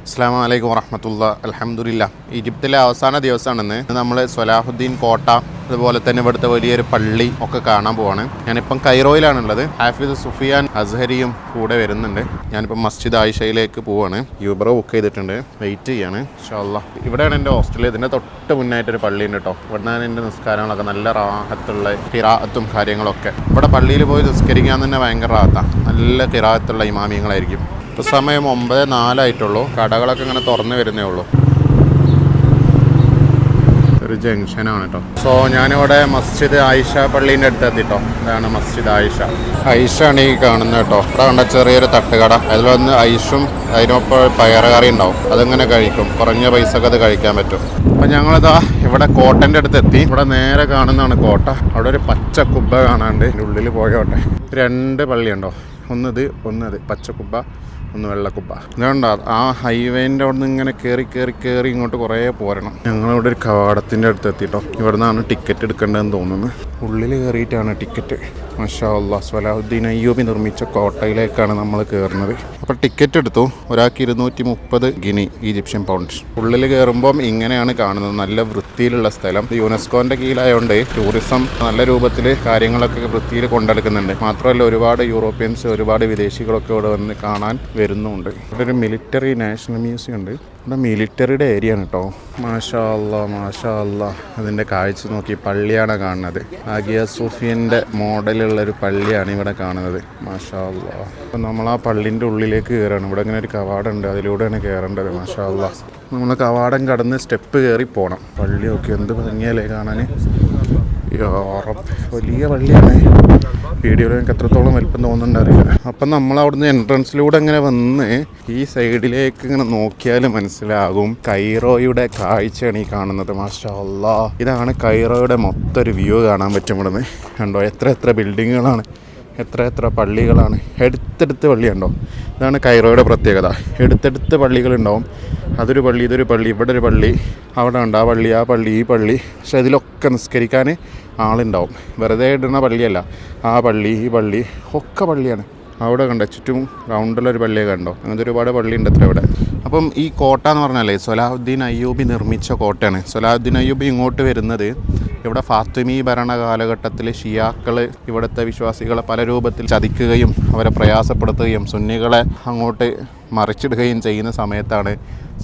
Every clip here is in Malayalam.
അസ്സലാമു അലൈക്കും വറഹ്മത്തുള്ളാഹി. അൽഹംദുലില്ലാ. ഈജിപ്തിലെ അവസാന ദിവസമാണെന്ന്. നമ്മൾ സ്വലാഹുദ്ദീൻ കോട്ട, അതുപോലെ തന്നെ ഇവിടുത്തെ വലിയൊരു പള്ളി ഒക്കെ കാണാൻ പോവാണ്. ഞാനിപ്പം കൈറോയിലാണുള്ളത്. ഹാഫിദ് സുഫിയാൻ അസ്ഹരിയും കൂടെ വരുന്നുണ്ട്. ഞാനിപ്പം മസ്ജിദ് ആയിഷയിലേക്ക് പോവാണ്. യൂബർ ബുക്ക് ചെയ്തിട്ടുണ്ട്, വെയിറ്റ് ചെയ്യാണ്. ഇൻഷാ അല്ലാഹ്. ഇവിടെയാണ് എൻ്റെ ഹോസ്റ്റൽ. ഇതിൻ്റെ തൊട്ട് മുന്നായിട്ടൊരു പള്ളിയുണ്ട് കേട്ടോ. ഇവിടുന്നാണ് എൻ്റെ നിസ്കാരങ്ങളൊക്കെ നല്ല റാഹത്തുള്ള ഖിറാഅത്തും കാര്യങ്ങളൊക്കെ. ഇവിടെ പള്ളിയിൽ പോയി നിസ്കരിക്കാൻ തന്നെ ഭയങ്കര റാഹത്താണ്. നല്ല ഖിറാഅത്തുള്ള ഇമാമിയങ്ങളായിരിക്കും. ഇപ്പോൾ സമയം 9:04 കടകളൊക്കെ ഇങ്ങനെ തുറന്നു വരുന്നേ ഉള്ളൂ. ഒരു ജംഗ്ഷനാണ് കേട്ടോ. സോ ഞാനിവിടെ മസ്ജിദ് ആയിഷ പള്ളീൻ്റെ അടുത്ത് എത്തിട്ടോ. ഇതാണ് മസ്ജിദ് ആയിഷ. ഐഷാണ് ഈ കാണുന്നത് കേട്ടോ. ഇവിടെ കണ്ട ചെറിയൊരു തട്ടുകട. അതിലൊന്ന് ഐഷും അതിനൊപ്പം പയറുകറി ഉണ്ടാവും. അതിങ്ങനെ കഴിക്കും. കുറഞ്ഞ പൈസക്ക് അത് കഴിക്കാൻ പറ്റും. അപ്പം ഞങ്ങളിതാ ഇവിടെ കോട്ടൻ്റെ അടുത്ത് എത്തി. ഇവിടെ നേരെ കാണുന്നതാണ് കോട്ട. അവിടെ ഒരു പച്ച കുബ്ബ കാണാണ്ട് ഇതിൻ്റെ ഉള്ളിൽ പോയോട്ടെ. 2 പള്ളിയുണ്ടോ, ഒന്നത് പച്ചക്കുബ്ബ, ഒന്ന് വെള്ളക്കുബ്ബ. ഇതുകൊണ്ടോ ആ ഹൈവേൻ്റെ അവിടെ നിന്ന് ഇങ്ങനെ കയറി ഇങ്ങോട്ട് കുറേ പോരണം. ഞങ്ങളിവിടെ ഒരു കവാടത്തിൻ്റെ അടുത്ത് എത്തിട്ടോ. ഇവിടെ നിന്നാണ് ടിക്കറ്റ് എടുക്കേണ്ടതെന്ന് തോന്നുന്നു. ഉള്ളിൽ കയറിയിട്ടാണ് ടിക്കറ്റ്. മാഷാ അല്ലാഹ്. സ്വലാഹുദ്ദീൻ അയ്യൂബി നിർമ്മിച്ച കോട്ടയിലേക്കാണ് നമ്മൾ കയറുന്നത്. അപ്പോൾ ടിക്കറ്റ് എടുത്തു. ഒരാൾക്ക് 230 ഗിനി, ഈജിപ്ഷ്യൻ പൗണ്ട്. ഉള്ളിൽ കയറുമ്പം ഇങ്ങനെയാണ് കാണുന്നത്. നല്ല വൃത്തിയിലുള്ള സ്ഥലം. യുനെസ്കോൻ്റെ കീഴിലായതുകൊണ്ട് ടൂറിസം നല്ല രൂപത്തിൽ കാര്യങ്ങളൊക്കെ വൃത്തിയിൽ കൊണ്ടെടുക്കുന്നുണ്ട്. മാത്രമല്ല ഒരുപാട് യൂറോപ്യൻസ്, ഒരുപാട് വിദേശികളൊക്കെ ഇവിടെ വന്ന് കാണാൻ വരുന്നുണ്ട്. ഇവിടെ ഒരു മിലിറ്ററി നാഷണൽ മ്യൂസിയം ഉണ്ട്. ഇവിടെ മിലിറ്ററിയുടെ ഏരിയ ആണ് കേട്ടോ. മാഷാ അല്ലാ. അതിൻ്റെ കാഴ്ച നോക്കി. പള്ളിയാണ് കാണുന്നത്. ആഗിയ സൂഫിയൻ്റെ മോഡലുള്ളൊരു പള്ളിയാണ് ഇവിടെ കാണുന്നത്. മാഷാ അല്ലാ. അപ്പം നമ്മൾ ആ പള്ളിൻ്റെ ഉള്ളിലേക്ക് കയറാണ്. ഇവിടെ ഇങ്ങനെ ഒരു കവാടം ഉണ്ട്, അതിലൂടെയാണ് കയറേണ്ടത്. മാഷാ അല്ലാ. നമ്മൾ കവാടം കടന്ന് സ്റ്റെപ്പ് കയറി പോകണം. പള്ളിയൊക്കെ എന്ത് ഭംഗിയല്ലേ കാണാൻ. വലിയ പള്ളിയാണ്. വീഡിയോയിൽ എനിക്ക് എത്രത്തോളം വലിപ്പം തോന്നുന്നുണ്ടറിയില്ല. അപ്പം നമ്മൾ അവിടുന്ന് എൻട്രൻസിലൂടെ ഇങ്ങനെ വന്ന് ഈ സൈഡിലേക്ക് ഇങ്ങനെ നോക്കിയാൽ മനസ്സിലാകും കൈറോയുടെ കാഴ്ചയാണ് ഈ കാണുന്നത്. മാഷാ അല്ലാ. ഇതാണ് കൈറോയുടെ മൊത്തം ഒരു വ്യൂ കാണാൻ പറ്റും ഇവിടുന്ന്. കണ്ടോ എത്ര ബിൽഡിങ്ങുകളാണ്, എത്ര പള്ളികളാണ്. എടുത്തെടുത്ത് പള്ളിയുണ്ടോ. ഇതാണ് കൈറോയുടെ പ്രത്യേകത. എടുത്തെടുത്ത് പള്ളികളുണ്ടാവും. അതൊരു പള്ളി, ഇതൊരു പള്ളി, ഇവിടെ ഒരു പള്ളി, അവിടെ ഉണ്ട് ആ പള്ളി, ആ പള്ളി, ഈ പള്ളി. പക്ഷെ ഇതിലൊക്കെ നിസ്കരിക്കാൻ ആളുണ്ടാവും. വെറുതെ ഇടുന്ന പള്ളിയല്ല. ആ പള്ളി, ഈ പള്ളി ഒക്കെ പള്ളിയാണ്. അവിടെ കണ്ടോ ചുറ്റും റൗണ്ടുള്ളൊരു പള്ളിയൊക്കെ കണ്ടോ. അങ്ങനത്തെ ഒരുപാട് പള്ളിയുണ്ട് അത്ര ഇവിടെ. അപ്പം ഈ കോട്ട എന്ന് പറഞ്ഞാലേ സ്വലാഹുദ്ദീൻ അയ്യൂബി നിർമ്മിച്ച കോട്ടയാണ്. സ്വലാഹുദ്ദീൻ അയ്യൂബി ഇങ്ങോട്ട് വരുന്നത് ഇവിടെ ഫാത്തിമി ഭരണ കാലഘട്ടത്തിൽ ഷിയാക്കൾ ഇവിടുത്തെ വിശ്വാസികളെ പല രൂപത്തിൽ ചതിക്കുകയും അവരെ പ്രയാസപ്പെടുത്തുകയും സുന്നികളെ അങ്ങോട്ട് മറിച്ചിടുകയും ചെയ്യുന്ന സമയത്താണ്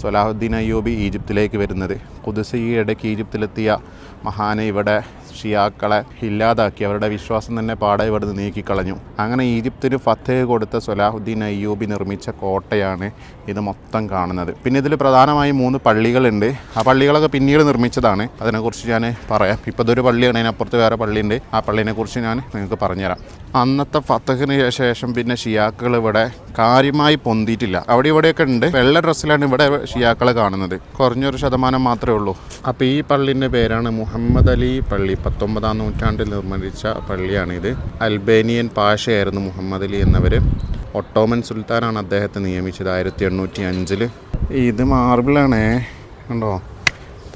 സ്വലാഹുദ്ദീൻ അയ്യൂബി ഈജിപ്തിലേക്ക് വരുന്നത്. ഖുദ്സ് ഈ ഇടയ്ക്ക് ഈജിപ്തിലെത്തിയ മഹാനെ ഇവിടെ ഷിയാക്കളെ ഇല്ലാതാക്കി, അവരുടെ വിശ്വാസം തന്നെ പാടെ ഇവിടെ നിന്ന് നീക്കിക്കളഞ്ഞു. അങ്ങനെ ഈജിപ്തിന് ഫത്തഹ് കൊടുത്ത സ്വലാഹുദ്ദീൻ അയ്യൂബി നിർമ്മിച്ച കോട്ടയാണ് ഇത് മൊത്തം കാണുന്നത്. പിന്നെ ഇതിൽ പ്രധാനമായും 3 പള്ളികളുണ്ട്. ആ പള്ളികളൊക്കെ പിന്നീട് നിർമ്മിച്ചതാണ്. അതിനെക്കുറിച്ച് ഞാൻ പറയാം. ഇപ്പോൾ ഇതൊരു പള്ളിയാണ്, അതിനപ്പുറത്ത് വേറെ പള്ളിയുണ്ട്. ആ പള്ളിനെക്കുറിച്ച് ഞാൻ നിങ്ങൾക്ക് പറഞ്ഞുതരാം. അന്നത്തെ ഫത്തഹിന് ശേഷം പിന്നെ ഷിയാക്കൾ ഇവിടെ കാര്യമായി പൊന്തിയിട്ടില്ല. അവിടെ ഇവിടെയൊക്കെ ഉണ്ട്. വെള്ള ഡ്രസ്സിലാണ് ഇവിടെ ഷിയാക്കളെ കാണുന്നത്. കുറഞ്ഞൊരു ശതമാനം മാത്രമേ ഉള്ളൂ. അപ്പോൾ ഈ പള്ളിൻ്റെ പേരാണ് മുഹമ്മദ് അലി പള്ളി. 19-ാം നൂറ്റാണ്ടിൽ നിർമ്മിച്ച പള്ളിയാണിത്. അൽബേനിയൻ പാഷയായിരുന്നു മുഹമ്മദ് അലി എന്നവർ. ഒട്ടോമൻ സുൽത്താനാണ് അദ്ദേഹത്തെ നിയമിച്ചത് 1805. ഇത് മാർബിളാണേ. കണ്ടോ,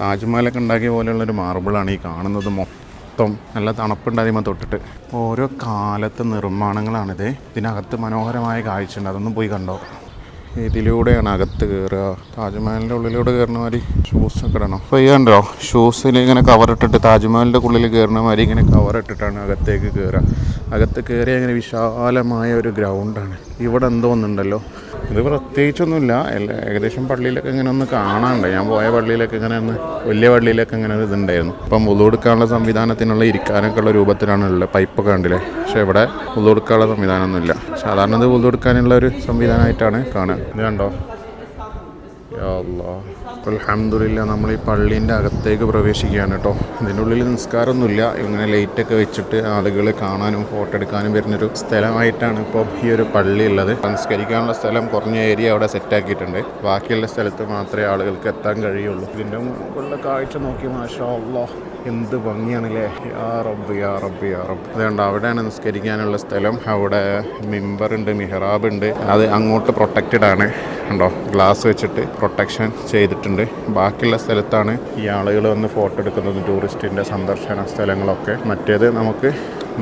താജ്മഹലൊക്കെ ഉണ്ടാക്കിയ പോലെയുള്ളൊരു മാർബിളാണ് ഈ കാണുന്നത്. മൊത്തം നല്ല തണുപ്പുണ്ടാകുമ്പോൾ തൊട്ടിട്ട് ഓരോ കാലത്തെ നിർമ്മാണങ്ങളാണിത്. ഇതിനകത്ത് മനോഹരമായ കാഴ്ചയുണ്ട്. അതൊന്നും പോയി കണ്ടോ. ഇതിലൂടെയാണ് അകത്ത് കയറുക. താജ്മഹലിൻ്റെ ഉള്ളിലൂടെ കയറുന്ന മാതിരി ഷൂസൊക്കെ ഇടണം. അപ്പോൾ ഈ കണ്ടോ, ഷൂസിൽ ഇങ്ങനെ കവറിട്ടിട്ട് താജ്മഹലിൻ്റെ ഉള്ളിൽ കയറുന്ന മാതിരി ഇങ്ങനെ കവറിട്ടിട്ടാണ് അകത്തേക്ക് കയറുക. അകത്ത് കയറിയ ഇങ്ങനെ വിശാലമായ ഒരു ഗ്രൗണ്ടാണ്. ഇവിടെ എന്തോ ഒന്നുണ്ടല്ലോ. ഇത് പ്രത്യേകിച്ചൊന്നുമില്ല. ഏകദേശം പള്ളിയിലൊക്കെ ഇങ്ങനെ ഒന്ന് കാണാനുണ്ട്. ഞാൻ പോയ പള്ളിയിലൊക്കെ ഇങ്ങനെ ഒന്ന് വലിയ പള്ളിയിലൊക്കെ ഇങ്ങനെ ഒരു ഇതുണ്ടായിരുന്നു. ഇപ്പം വുളു എടുക്കാനുള്ള സംവിധാനത്തിനുള്ള ഇരിക്കാനൊക്കെ ഉള്ള രൂപത്തിലാണ് ഉള്ളത്. പൈപ്പൊക്കെ കണ്ടില്ലേ. പക്ഷേ ഇവിടെ വുളു എടുക്കാനുള്ള സംവിധാനമൊന്നുമില്ല. സാധാരണ ഇത് വുളു എടുക്കാനുള്ള ഒരു സംവിധാനമായിട്ടാണ് കാണുക. ഇത് കണ്ടോ. യാ അല്ലാഹ്. അൽഹംദുലില്ലാ. നമ്മൾ ഈ പള്ളീൻ്റെ അകത്തേക്ക് പ്രവേശിക്കുകയാണ് കേട്ടോ. ഇതിൻ്റെ ഉള്ളിൽ നിസ്കാരമൊന്നുമില്ല. ഇങ്ങനെ ലൈറ്റൊക്കെ വെച്ചിട്ട് ആളുകൾ കാണാനും ഫോട്ടോ എടുക്കാനും വരുന്നൊരു സ്ഥലമായിട്ടാണ് ഇപ്പോൾ ഈ ഒരു പള്ളി ഉള്ളത്. നിസ്കരിക്കാനുള്ള സ്ഥലം കുറഞ്ഞ ഏരിയ അവിടെ സെറ്റാക്കിയിട്ടുണ്ട്. ബാക്കിയുള്ള സ്ഥലത്ത് മാത്രമേ ആളുകൾക്ക് എത്താൻ കഴിയുള്ളൂ. ഇതിൻ്റെ മുകളിലെ കാഴ്ച നോക്കി മാഷാ അല്ലാഹ് എന്ത് ഭംഗിയാണല്ലേ. യാ റബ്ബ് യാ റബ്ബ് യാ റബ്ബ്. അതുകൊണ്ട് അവിടെയാണ് നിസ്കരിക്കാനുള്ള സ്ഥലം. അവിടെ മിമ്പറുണ്ട്, മിഹ്റാബ് ഉണ്ട്. അത് അങ്ങോട്ട് പ്രൊട്ടക്റ്റഡ് ആണ്. ഉണ്ടോ, ഗ്ലാസ് വെച്ചിട്ട് പ്രൊട്ടക്ഷൻ ചെയ്തിട്ടുണ്ട്. ബാക്കിയുള്ള സ്ഥലത്താണ് ഈ ആളുകൾ വന്ന് ഫോട്ടോ എടുക്കുന്നതും ടൂറിസ്റ്റിൻ്റെ സന്ദർശന സ്ഥലങ്ങളൊക്കെ. മറ്റേത് നമുക്ക്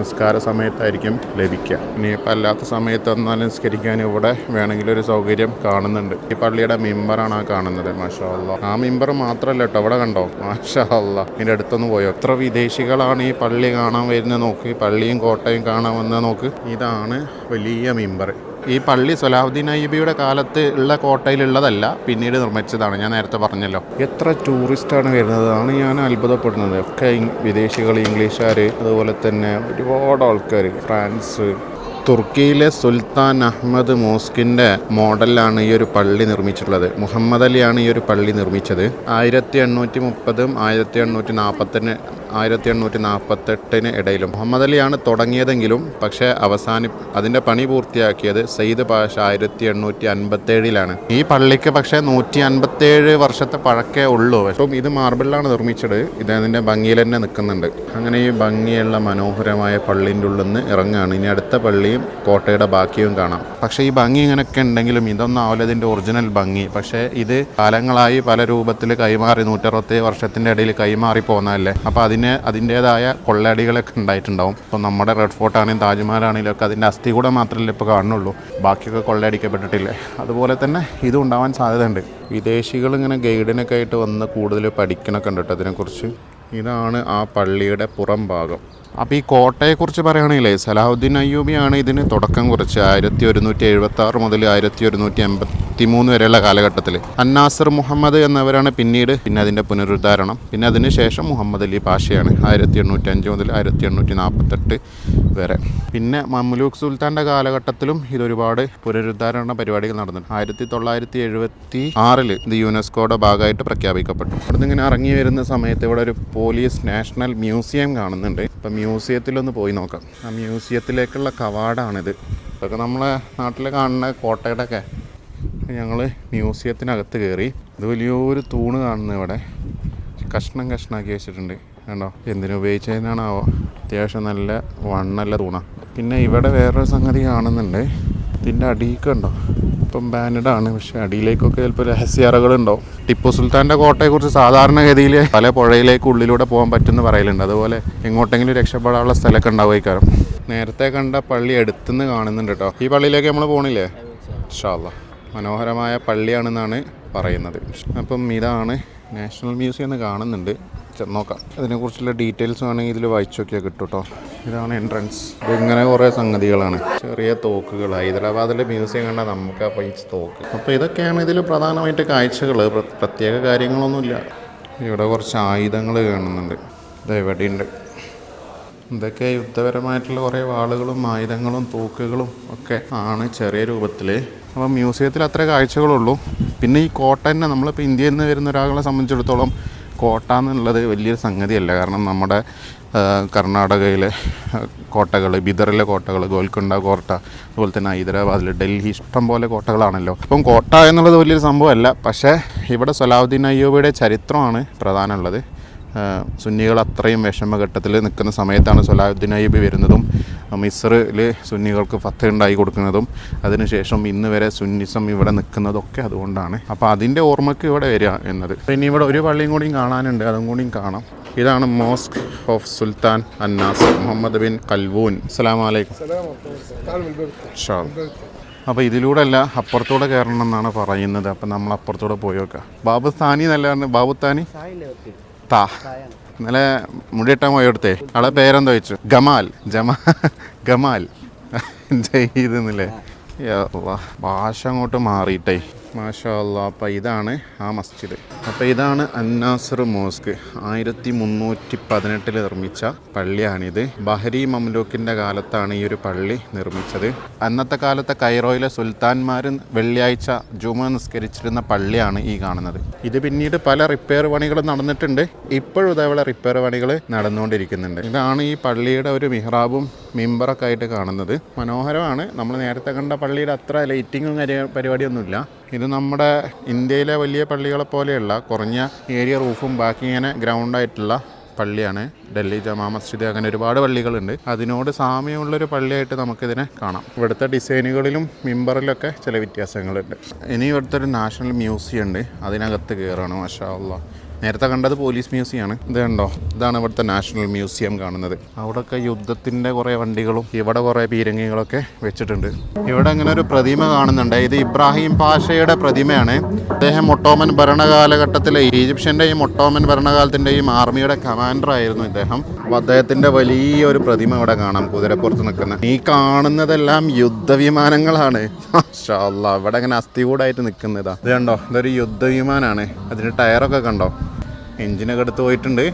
നിസ്കാര സമയത്തായിരിക്കും ലഭിക്കുക. ഇനിയിപ്പോൾ അല്ലാത്ത സമയത്ത് വന്നാൽ നിസ്കരിക്കാൻ ഇവിടെ വേണമെങ്കിൽ ഒരു സൗകര്യം കാണുന്നുണ്ട്. ഈ പള്ളിയുടെ മിമ്പറാണ് ആ കാണുന്നത്. മാഷാ അല്ലാ. ആ മിമ്പർ മാത്രമല്ല കേട്ടോ, ഇവിടെ കണ്ടോ, മാഷാ അല്ലാ. ഇതിൻ്റെ അടുത്തൊന്ന് പോയോ, എത്ര വിദേശികളാണ് ഈ പള്ളി കാണാൻ വരുന്നത് നോക്ക്. ഈ പള്ളിയും കോട്ടയും കാണാൻ വന്നത് നോക്ക്. ഇതാണ് വലിയ മിമ്പർ. ഈ പള്ളി സലാഹുദ്ദീൻ അയ്യൂബിയുടെ കാലത്ത് ഉള്ള കോട്ടയിലുള്ളതല്ല, പിന്നീട് നിർമ്മിച്ചതാണ്. ഞാൻ നേരത്തെ പറഞ്ഞല്ലോ. എത്ര ടൂറിസ്റ്റാണ് വരുന്നതാണ് ഞാൻ അത്ഭുതപ്പെടുന്നത്. ഒക്കെ വിദേശികൾ, ഇംഗ്ലീഷുകാർ, അതുപോലെ തന്നെ ഒരുപാട് ആൾക്കാർ, ഫ്രാൻസ്. തുർക്കിയിലെ സുൽത്താൻ അഹമ്മദ് മോസ്കിൻ്റെ മോഡലിലാണ് ഈ ഒരു പള്ളി നിർമ്മിച്ചിട്ടുള്ളത്. മുഹമ്മദ് അലിയാണ് ഈ ഒരു പള്ളി നിർമ്മിച്ചത്. 1830 1848 ഇടയിലും മുഹമ്മദ് അലിയാണ് തുടങ്ങിയതെങ്കിലും പക്ഷേ അതിൻ്റെ പണി പൂർത്തിയാക്കിയത് സയ്യിദ് പാഷ 1857 ഈ പള്ളിക്ക് പക്ഷേ 157 വർഷത്തെ പഴക്കേ ഉള്ളൂ. പക്ഷേ ഇത് മാർബിളിലാണ് നിർമ്മിച്ചത്. ഇത് അതിൻ്റെ ഭംഗിയിൽ തന്നെ നിൽക്കുന്നുണ്ട്. അങ്ങനെ ഈ ഭംഗിയുള്ള മനോഹരമായ പള്ളിൻ്റെ ഉള്ളിൽ നിന്ന് ഇറങ്ങുകയാണ്. ഇനി അടുത്ത പള്ളിയും കോട്ടയുടെ ബാക്കിയും കാണാം. പക്ഷേ ഈ ഭംഗി ഇങ്ങനെയൊക്കെ ഉണ്ടെങ്കിലും ഇതൊന്നും ആവില്ല ഇതിൻ്റെ ഒറിജിനൽ ഭംഗി. പക്ഷേ ഇത് കാലങ്ങളായി പല രൂപത്തിൽ കൈമാറി, 167 വർഷത്തിൻ്റെ ഇടയിൽ കൈമാറി പോകുന്നതല്ലേ. അപ്പോൾ അതിൻ്റേതായ കൊള്ളയടികളൊക്കെ ഉണ്ടായിട്ടുണ്ടാവും. ഇപ്പോൾ നമ്മുടെ റെഡ് ഫോർട്ട് ആണെങ്കിലും താജ്മഹലാണെങ്കിലും ഒക്കെ അതിൻ്റെ അസ്ഥി കൂടെ മാത്രമല്ലേ ഇപ്പോൾ കാണുന്നുള്ളൂ, ബാക്കിയൊക്കെ കൊള്ളയടിക്കപ്പെട്ടിട്ടില്ലേ. അതുപോലെ തന്നെ ഇതും ഉണ്ടാവാൻ സാധ്യതയുണ്ട്. വിദേശികൾ ഇങ്ങനെ ഗൈഡിനൊക്കെ ആയിട്ട് വന്ന് കൂടുതൽ പഠിക്കണൊക്കെ ഉണ്ട് കേട്ടോ ഇതിനെക്കുറിച്ച്. ഇതാണ് ആ പള്ളിയുടെ പുറം ഭാഗം. അപ്പോൾ ഈ കോട്ടയെക്കുറിച്ച് പറയുകയാണെങ്കിലേ സലാഹുദ്ദീൻ അയ്യൂബിയാണ് ഇതിന് തുടക്കം കുറിച്ച് 1176 മുതൽ 1183 വരെയുള്ള കാലഘട്ടത്തിൽ. അന്നാസർ മുഹമ്മദ് എന്നവരാണ് പിന്നെ അതിൻ്റെ പുനരുദ്ധാരണം. പിന്നെ അതിന് ശേഷം മുഹമ്മദ് അലി പാഷയാണ് 1805 മുതൽ 1848 വരെ. പിന്നെ മംലൂക്ക് സുൽത്താൻ്റെ കാലഘട്ടത്തിലും ഇതൊരുപാട് പുനരുദ്ധാരണ പരിപാടികൾ നടന്നിട്ടുണ്ട്. 1976 ഇത് യുനെസ്കോയുടെ ഭാഗമായിട്ട് പ്രഖ്യാപിക്കപ്പെട്ടു. അവിടെ നിന്ന് ഇങ്ങനെ ഇറങ്ങി വരുന്ന സമയത്ത് ഇവിടെ ഒരു പോലീസ് നാഷണൽ മ്യൂസിയം കാണുന്നുണ്ട്. അപ്പം മ്യൂസിയത്തിലൊന്ന് പോയി നോക്കാം. ആ മ്യൂസിയത്തിലേക്കുള്ള കവാടമാണിത്. ഇതൊക്കെ നമ്മളെ നാട്ടിൽ കാണുന്ന കോട്ടയുടെയൊക്കെ. ഞങ്ങൾ മ്യൂസിയത്തിനകത്ത് കയറി. ഇത് വലിയൊരു തൂണ് കാണുന്നത് ഇവിടെ കഷ്ണാക്കി വെച്ചിട്ടുണ്ട്. കണ്ടോ, എന്തിനുപയോഗിച്ചതിനാണാവോ. അത്യാവശ്യം നല്ല വണ്ണല്ല തൂണാണ്. പിന്നെ ഇവിടെ വേറൊരു സംഗതി കാണുന്നുണ്ട്. ഇതിൻ്റെ അടിയൊക്കെ ഉണ്ടോ, ഇപ്പം ബാനഡാണ്, പക്ഷേ അടിയിലേക്കൊക്കെ ചിലപ്പോൾ രഹസ്യറകളുണ്ടാവും. ടിപ്പു സുൽത്താൻ്റെ കോട്ടയെക്കുറിച്ച് സാധാരണഗതിയിൽ പല പുഴയിലേക്ക് ഉള്ളിലൂടെ പോകാൻ പറ്റുമെന്ന് പറയലുണ്ട്. അതുപോലെ എങ്ങോട്ടെങ്കിലും രക്ഷപ്പെടാനുള്ള സ്ഥലമൊക്കെ ഉണ്ടാവുമായിക്കാരം. നേരത്തെ കണ്ട പള്ളി അടുത്തുനിന്ന് കാണുന്നുണ്ട് കേട്ടോ. ഈ പള്ളിയിലേക്ക് നമ്മൾ പോകണില്ലേ? ഇൻഷാ അല്ലാ. മനോഹരമായ പള്ളിയാണെന്നാണ് പറയുന്നത്. അപ്പം ഇതാണ് നാഷണൽ മ്യൂസിയം എന്ന് കാണുന്നുണ്ട്. നോക്കാം, അതിനെക്കുറിച്ചുള്ള ഡീറ്റെയിൽസ് വേണമെങ്കിൽ ഇതിൽ വായിച്ചു നോക്കിയാൽ കിട്ടും കേട്ടോ. ഇതാണ് എൻട്രൻസ്. ഇതിങ്ങനെ കുറേ സംഗതികളാണ്. ചെറിയ തോക്കുകൾ. ഹൈദരാബാദിലെ മ്യൂസിയം കണ്ടാൽ നമുക്ക് ആ പൈസ തോക്ക്. അപ്പോൾ ഇതൊക്കെയാണ് ഇതിൽ പ്രധാനമായിട്ട് കാഴ്ചകൾ. പ്രത്യേക കാര്യങ്ങളൊന്നുമില്ല. ഇവിടെ കുറച്ച് ആയുധങ്ങൾ കാണുന്നുണ്ട്. ഇത് എവിടെയുണ്ട്. ഇതൊക്കെ യുദ്ധപരമായിട്ടുള്ള കുറേ വാളുകളും ആയുധങ്ങളും തോക്കുകളും ഒക്കെ ആണ് ചെറിയ രൂപത്തിൽ. അപ്പോൾ മ്യൂസിയത്തിൽ അത്ര കാഴ്ചകളുള്ളൂ. പിന്നെ ഈ കോട്ട തന്നെ നമ്മളിപ്പോൾ ഇന്ത്യയിൽ നിന്ന് വരുന്ന ഒരാളെ സംബന്ധിച്ചിടത്തോളം കോട്ട എന്നുള്ളത് വലിയൊരു സംഗതിയല്ല. കാരണം നമ്മുടെ കർണാടകയിലെ കോട്ടകൾ, ബിദറിലെ കോട്ടകൾ, ഗോൽക്കൊണ്ട കോട്ട, അതുപോലെ തന്നെ ഹൈദരാബാദിൽ, ഡൽഹി, ഇഷ്ടം പോലെ കോട്ടകളാണല്ലോ. അപ്പം കോട്ട എന്നുള്ളത് വലിയൊരു സംഭവമല്ല. പക്ഷേ ഇവിടെ സലാഹുദ്ദീൻ അയ്യൂബിയുടെ ചരിത്രമാണ് പ്രധാനമുള്ളത്. സുന്നികൾ അത്രയും വിഷമഘട്ടത്തിൽ നിൽക്കുന്ന സമയത്താണ് സലാഹുദ്ദീൻ അയ്യൂബി വരുന്നതും മിസ്റിൽ സുന്നികൾക്ക് ഫത്ത് ഉണ്ടായി കൊടുക്കുന്നതും അതിനുശേഷം ഇന്ന് വരെ സുന്നിസം ഇവിടെ നിൽക്കുന്നതൊക്കെ അതുകൊണ്ടാണ്. അപ്പോൾ അതിൻ്റെ ഓർമ്മയ്ക്ക് ഇവിടെ വരിക എന്നത്. പിന്നെ ഇവിടെ ഒരു പള്ളിയും കൂടിയും കാണാനുണ്ട്, അതും കൂടിയും കാണാം. ഇതാണ് mosque of Sultan Annas Muhammad bin Qalawun. അസ്സലാമു അലൈക്കും. അപ്പോൾ ഇതിലൂടെ അല്ല, അപ്പുറത്തൂടെ കയറണം എന്നാണ് പറയുന്നത്. അപ്പം നമ്മൾ അപ്പുറത്തൂടെ പോയി നോക്കാം. ബാബുസ്ഥാനി നല്ലതാണ്. ബാബുത്താനി താ ഇന്നലെ മുടിയിട്ടാൻ പോയെടുത്തേ. ആളെ പേരെന്താ വെച്ചു? ഗമാൽ ചെയ്തെന്നില്ലേ. ഭാഷ അങ്ങോട്ട് മാറിയിട്ടേ. മാഷാ അല്ലാ. അപ്പം ഇതാണ് ആ മസ്ജിദ്. അപ്പോൾ ഇതാണ് അന്നാസർ മോസ്ക്. 1318 നിർമ്മിച്ച പള്ളിയാണിത്. ബഹരി മംലൂക്കിൻ്റെ കാലത്താണ് ഈ ഒരു പള്ളി നിർമ്മിച്ചത്. അന്നത്തെ കാലത്തെ കൈറോയിലെ സുൽത്താൻമാർ വെള്ളിയാഴ്ച ജുമ നിസ്കരിച്ചിരുന്ന പള്ളിയാണ് ഈ കാണുന്നത്. ഇത് പിന്നീട് പല റിപ്പയർ പണികളും നടന്നിട്ടുണ്ട്. ഇപ്പോഴും ഇതേപോലെ റിപ്പയർ പണികൾ നടന്നുകൊണ്ടിരിക്കുന്നുണ്ട്. ഇതാണ് ഈ പള്ളിയുടെ ഒരു മിഹ്റാബും മിമ്പറൊക്കെ ആയിട്ട് കാണുന്നത്. മനോഹരമാണ്. നമ്മൾ നേരത്തെ കണ്ട പള്ളിയുടെ അത്ര ലൈറ്റിങ്ങും പരിപാടിയൊന്നുമില്ല. ഇത് നമ്മുടെ ഇന്ത്യയിലെ വലിയ പള്ളികളെ പോലെയുള്ള കുറഞ്ഞ ഏരിയ റൂഫും ബാക്കി ഇങ്ങനെ ഗ്രൗണ്ടായിട്ടുള്ള പള്ളിയാണ്. ഡൽഹി ജമാ മസ്ജിദ്, അങ്ങനെ ഒരുപാട് പള്ളികളുണ്ട്. അതിനോട് സാമ്യമുള്ളൊരു പള്ളിയായിട്ട് നമുക്കിതിനെ കാണാം. ഇവിടുത്തെ ഡിസൈനുകളിലും മിമ്പറിലൊക്കെ ചില വ്യത്യാസങ്ങളുണ്ട്. ഇനി ഇവിടുത്തെ ഒരു നാഷണൽ മ്യൂസിയം ഉണ്ട്, അതിനകത്ത് കയറാണ്. മാഷാ അല്ലാ. നേരത്തെ കണ്ടത് പോലീസ് മ്യൂസിയമാണ്. ഇത് കണ്ടോ, ഇതാണ് ഇവിടുത്തെ നാഷണൽ മ്യൂസിയം കാണുന്നത്. അവിടെയൊക്കെ യുദ്ധത്തിൻ്റെ കുറേ വണ്ടികളും ഇവിടെ കുറേ പീരങ്കികളൊക്കെ വെച്ചിട്ടുണ്ട്. ഇവിടെ ഇങ്ങനെ ഒരു പ്രതിമ കാണുന്നുണ്ട്. ഇത് ഇബ്രാഹിം പാഷയുടെ പ്രതിമയാണ്. അദ്ദേഹം ഒട്ടോമൻ ഭരണകാലഘട്ടത്തിലെ ഈജിപ്ഷ്യൻ്റെയും ഒട്ടോമൻ ഭരണകാലത്തിൻ്റെയും ആർമിയുടെ കമാൻഡർ ആയിരുന്നു ഇദ്ദേഹം. അപ്പോൾ അദ്ദേഹത്തിൻ്റെ വലിയൊരു പ്രതിമ ഇവിടെ കാണാം കുതിരപ്പുറത്ത് നിൽക്കുന്നത്. ഈ കാണുന്നതെല്ലാം യുദ്ധവിമാനങ്ങളാണ്. മാഷാ അല്ലാഹ്, ഇവിടെ ഇങ്ങനെ അസ്ഥികൂടായിട്ട് നിൽക്കുന്നതാ. ഇത് കണ്ടോ, ഇതൊരു യുദ്ധവിമാനാണ്. അതിൻ്റെ ടയറൊക്കെ കണ്ടോ, എഞ്ചിനൊക്കെ എടുത്ത് പോയിട്ടുണ്ട്.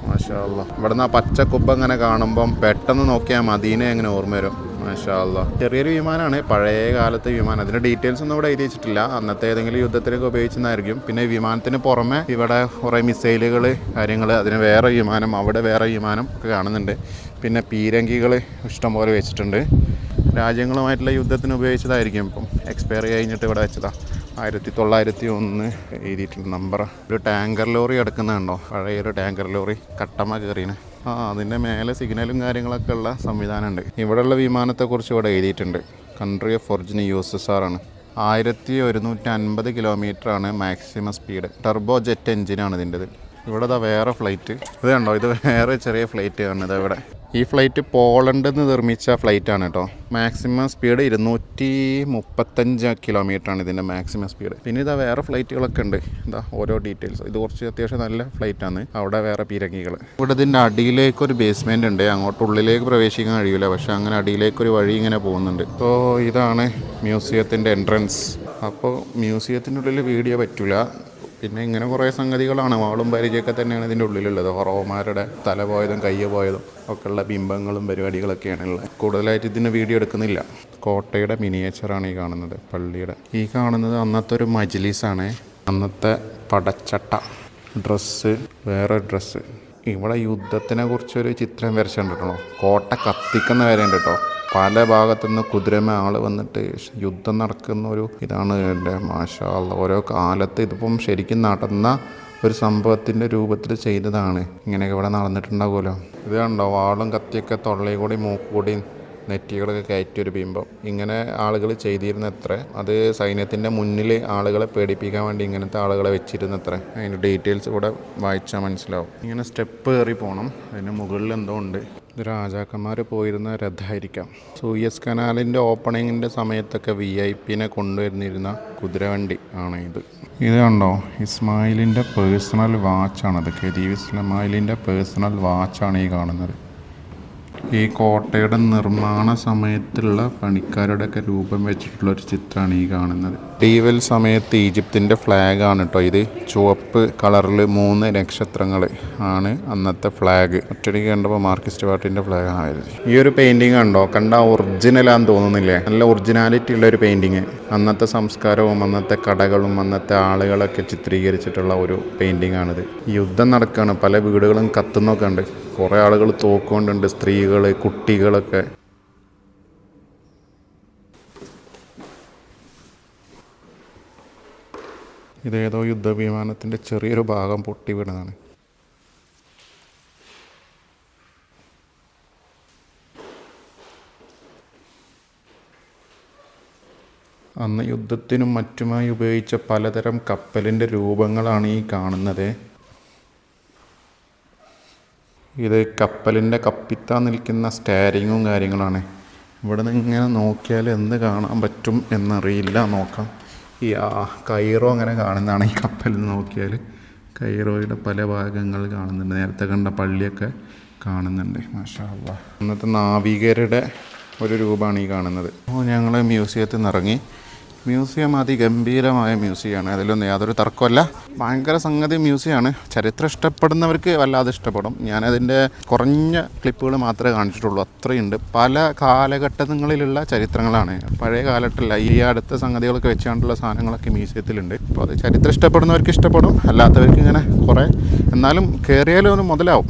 മാഷാ അല്ലാഹ്, ഇവിടെ നിന്ന് ആ പച്ചക്കുബ്ബ ഇങ്ങനെ കാണുമ്പം പെട്ടെന്ന് നോക്കിയാൽ മദീന എങ്ങനെ ഓർമ്മ വരും. മാഷാ അല്ലാഹ്, ചെറിയൊരു വിമാനമാണ്, പഴയ കാലത്തെ വിമാനം. അതിൻ്റെ ഡീറ്റെയിൽസ് ഒന്നും ഇവിടെ എഴുതി വെച്ചിട്ടില്ല. അന്നത്തെ ഏതെങ്കിലും യുദ്ധത്തിലൊക്കെ ഉപയോഗിച്ചതായിരിക്കും. പിന്നെ വിമാനത്തിന് പുറമെ ഇവിടെ കുറേ മിസൈലുകൾ കാര്യങ്ങൾ, അതിന് വേറെ വിമാനം, അവിടെ വേറെ വിമാനം ഒക്കെ കാണുന്നുണ്ട്. പിന്നെ പീരങ്കികൾ ഇഷ്ടംപോലെ വെച്ചിട്ടുണ്ട്. രാജ്യങ്ങളുമായിട്ടുള്ള യുദ്ധത്തിന് ഉപയോഗിച്ചതായിരിക്കും. ഇപ്പം എക്സ്പയറി കഴിഞ്ഞിട്ട് ഇവിടെ വെച്ചതാണ്. 1901 എഴുതിയിട്ടുണ്ട് നമ്പർ. ഒരു ടാങ്കർ ലോറി കിടക്കുന്നുണ്ടോ, പഴയൊരു ടാങ്കർ ലോറി കട്ടമ്മ കയറിയാണ്. അതിൻ്റെ മേലെ സിഗ്നലും കാര്യങ്ങളൊക്കെ ഉള്ള സംവിധാനമുണ്ട്. ഇവിടെയുള്ള വിമാനത്തെക്കുറിച്ച് ഇവിടെ എഴുതിയിട്ടുണ്ട്. കൺട്രി ഓഫ് ഒറിജിൻ USSR ആണ്. 1150 കിലോമീറ്ററാണ് മാക്സിമം സ്പീഡ്. ടർബോ ജെറ്റ് എൻജിനാണ് ഇതിൻ്റെത്. ഇവിടെ ഇതാ വേറെ ഫ്ലൈറ്റ്. ഇത് കണ്ടോ, ഇത് വേറെ ചെറിയ ഫ്ലൈറ്റ് കാണുന്നത് ഇവിടെ. ഈ ഫ്ലൈറ്റ് പോളണ്ടിൽ നിന്ന് നിർമ്മിച്ച ഫ്ലൈറ്റാണ് കേട്ടോ. മാക്സിമം സ്പീഡ് 235 കിലോമീറ്ററാണ് ഇതിൻ്റെ മാക്സിമം സ്പീഡ്. പിന്നെ ഇതാ വേറെ ഫ്ലൈറ്റുകളൊക്കെ ഉണ്ട്. എന്താ ഓരോ ഡീറ്റെയിൽസ്. ഇത് കുറച്ച് അത്യാവശ്യം നല്ല ഫ്ലൈറ്റാണ്. അവിടെ വേറെ പീരങ്കികൾ. ഇവിടെ ഇതിൻ്റെ അടിയിലേക്കൊരു ബേസ്മെൻ്റ് ഉണ്ട്. അങ്ങോട്ട് ഉള്ളിലേക്ക് പ്രവേശിക്കാൻ കഴിയില്ല, പക്ഷേ അങ്ങനെ അടിയിലേക്കൊരു വഴി ഇങ്ങനെ പോകുന്നുണ്ട്. അപ്പോൾ ഇതാണ് മ്യൂസിയത്തിൻ്റെ എൻട്രൻസ്. അപ്പോൾ മ്യൂസിയത്തിൻ്റെ ഉള്ളിൽ വീഡിയോ പറ്റില്ല. പിന്നെ ഇങ്ങനെ കുറേ സംഗതികളാണ്, വാളും പരിചയമൊക്കെ തന്നെയാണ് ഇതിൻ്റെ ഉള്ളിലുള്ളത്. ഹൊറോമാരുടെ തല പോയതും കയ്യ് പോയതും ഒക്കെയുള്ള ബിംബങ്ങളും പരിപാടികളൊക്കെയാണ് ഉള്ളത്. കൂടുതലായിട്ട് ഇതിന് വീഡിയോ എടുക്കുന്നില്ല. കോട്ടയുടെ മിനിയേച്ചറാണ് ഈ കാണുന്നത്, പള്ളിയുടെ. ഈ കാണുന്നത് അന്നത്തെ ഒരു മജ്ലിസാണ്. അന്നത്തെ പടച്ചട്ട, ഡ്രസ്സ്, വേറെ ഡ്രസ്സ്. ഇവിടെ യുദ്ധത്തിനെ കുറിച്ചൊരു ചിത്രം വരച്ചിട്ടുണ്ടോ. കോട്ട കത്തിക്കുന്ന വരെ ഉണ്ട് കേട്ടോ. പല ഭാഗത്തുനിന്ന് കുതിരമേ ആൾ വന്നിട്ട് യുദ്ധം നടക്കുന്ന ഒരു ഇതാണ് എൻ്റെ. മാഷാ അല്ലാഹ്, ഓരോ കാലത്ത് ഇതിപ്പം ശരിക്കും നടന്ന ഒരു സംഭവത്തിൻ്റെ രൂപത്തിൽ ചെയ്തതാണ്. ഇങ്ങനെയൊക്കെ ഇവിടെ നടന്നിട്ടുണ്ടാകുമല്ലോ. ഇത് കണ്ടോ, വാളും കത്തിയൊക്കെ തൊള്ളയിൽ കൂടി മൂക്കുകൂടി നെറ്റികളൊക്കെ കയറ്റിയൊരു ബിംബം. ഇങ്ങനെ ആളുകൾ ചെയ്തിരുന്നത്ര. അത് സൈന്യത്തിൻ്റെ മുന്നിൽ ആളുകളെ പേടിപ്പിക്കാൻ വേണ്ടി ഇങ്ങനത്തെ ആളുകളെ വെച്ചിരുന്നത്ര. അതിൻ്റെ ഡീറ്റെയിൽസ് ഇവിടെ വായിച്ചാൽ മനസ്സിലാവും. ഇങ്ങനെ സ്റ്റെപ്പ് കയറി പോകണം. അതിന് മുകളിൽ എന്തോ ഉണ്ട്. ഇത് രാജാക്കന്മാർ പോയിരുന്ന രഥമായിരിക്കാം. സൂയസ് കനാലിൻ്റെ ഓപ്പണിങ്ങിൻ്റെ സമയത്തൊക്കെ VIP കൊണ്ടുവരുന്നിരുന്ന കുതിരവണ്ടി ആണ് ഇത്. ഇത് കണ്ടോ, ഇസ്മായിലിൻ്റെ പേഴ്സണൽ വാച്ചാണത്. ഖദീവ് ഇസ്മായിലിൻ്റെ പേഴ്സണൽ വാച്ചാണ് ഈ കാണുന്നത്. ഈ കോട്ടയുടെ നിർമ്മാണ സമയത്തുള്ള പണിക്കാരുടെയൊക്കെ രൂപം വെച്ചിട്ടുള്ളൊരു ചിത്രമാണ് ഈ കാണുന്നത്. ഡീവൽ സമയത്ത് ഈജിപ്തിൻ്റെ ഫ്ലാഗാണ് കേട്ടോ ഇത്. ചുവപ്പ് കളറിൽ 3 നക്ഷത്രങ്ങൾ ആണ് അന്നത്തെ ഫ്ലാഗ്. ഒറ്റയ്ക്ക് കണ്ടപ്പോൾ മാർക്സിസ്റ്റ് പാർട്ടിൻ്റെ ഫ്ലാഗാണ്. ഈ ഒരു പെയിൻറ്റിങ് കണ്ടോ, കണ്ട ഒറിജിനലാന്ന് തോന്നുന്നില്ലേ? നല്ല ഒറിജിനാലിറ്റി ഉള്ളൊരു പെയിൻറ്റിങ്. അന്നത്തെ സംസ്കാരവും അന്നത്തെ കടകളും അന്നത്തെ ആളുകളൊക്കെ ചിത്രീകരിച്ചിട്ടുള്ള ഒരു പെയിൻറ്റിങ് ആണിത്. യുദ്ധം നടക്കുകയാണ്, പല വീടുകളും കത്തുന്നൊക്കെ ഉണ്ട്. കുറേ ആളുകൾ തോക്കുകൊണ്ടുണ്ട്, സ്ത്രീകൾ, കുട്ടികളൊക്കെ. ഇതേതോ യുദ്ധവിമാനത്തിൻ്റെ ചെറിയൊരു ഭാഗം പൊട്ടി വീണതാണ്. അന്ന് യുദ്ധത്തിനും മറ്റുമായി ഉപയോഗിച്ച പലതരം കപ്പലിൻ്റെ രൂപങ്ങളാണ് ഈ കാണുന്നത്. ഇത് കപ്പലിൻ്റെ കപ്പിത്താൻ നിൽക്കുന്ന സ്റ്റെയറിങ്ങും കാര്യങ്ങളാണ്. ഇവിടെ നിന്ന് ഇങ്ങനെ നോക്കിയാൽ എന്ത് കാണാൻ പറ്റും എന്നറിയില്ല. നോക്കാം. ഈ കൈറോ അങ്ങനെ കാണുന്നതാണ്. ഈ കപ്പലിൽ നോക്കിയാൽ കൈറോയുടെ പല ഭാഗങ്ങൾ കാണുന്നുണ്ട്. നേരത്തെ കണ്ട പള്ളിയൊക്കെ കാണുന്നുണ്ട്. മാഷാ അല്ലാഹ്, അന്നത്തെ നാവികരുടെ ഒരു രൂപമാണ് ഈ കാണുന്നത്. അപ്പോൾ ഞങ്ങൾ മ്യൂസിയത്തിൽ നിന്ന് ഇറങ്ങി. മ്യൂസിയം അതിഗംഭീരമായ മ്യൂസിയമാണ്, അതിലൊന്നും യാതൊരു തർക്കമല്ല. ഭയങ്കര സംഗതി മ്യൂസിയമാണ്. ചരിത്രം ഇഷ്ടപ്പെടുന്നവർക്ക് വല്ലാതെ ഇഷ്ടപ്പെടും. ഞാനതിൻ്റെ കുറഞ്ഞ ക്ലിപ്പുകൾ മാത്രമേ കാണിച്ചിട്ടുള്ളൂ, അത്രയുണ്ട്. പല കാലഘട്ടങ്ങളിലുള്ള ചരിത്രങ്ങളാണ്, പഴയ കാലഘട്ടത്തില്ല. ഈ അടുത്ത സംഗതികളൊക്കെ വെച്ചുകൊണ്ടുള്ള സാധനങ്ങളൊക്കെ മ്യൂസിയത്തിലുണ്ട്. അപ്പോൾ അത് ചരിത്രം ഇഷ്ടപ്പെടുന്നവർക്ക് ഇഷ്ടപ്പെടും, അല്ലാത്തവർക്ക് ഇങ്ങനെ കുറേ. എന്നാലും കയറിയാലും ഒന്ന് മുതലാവും.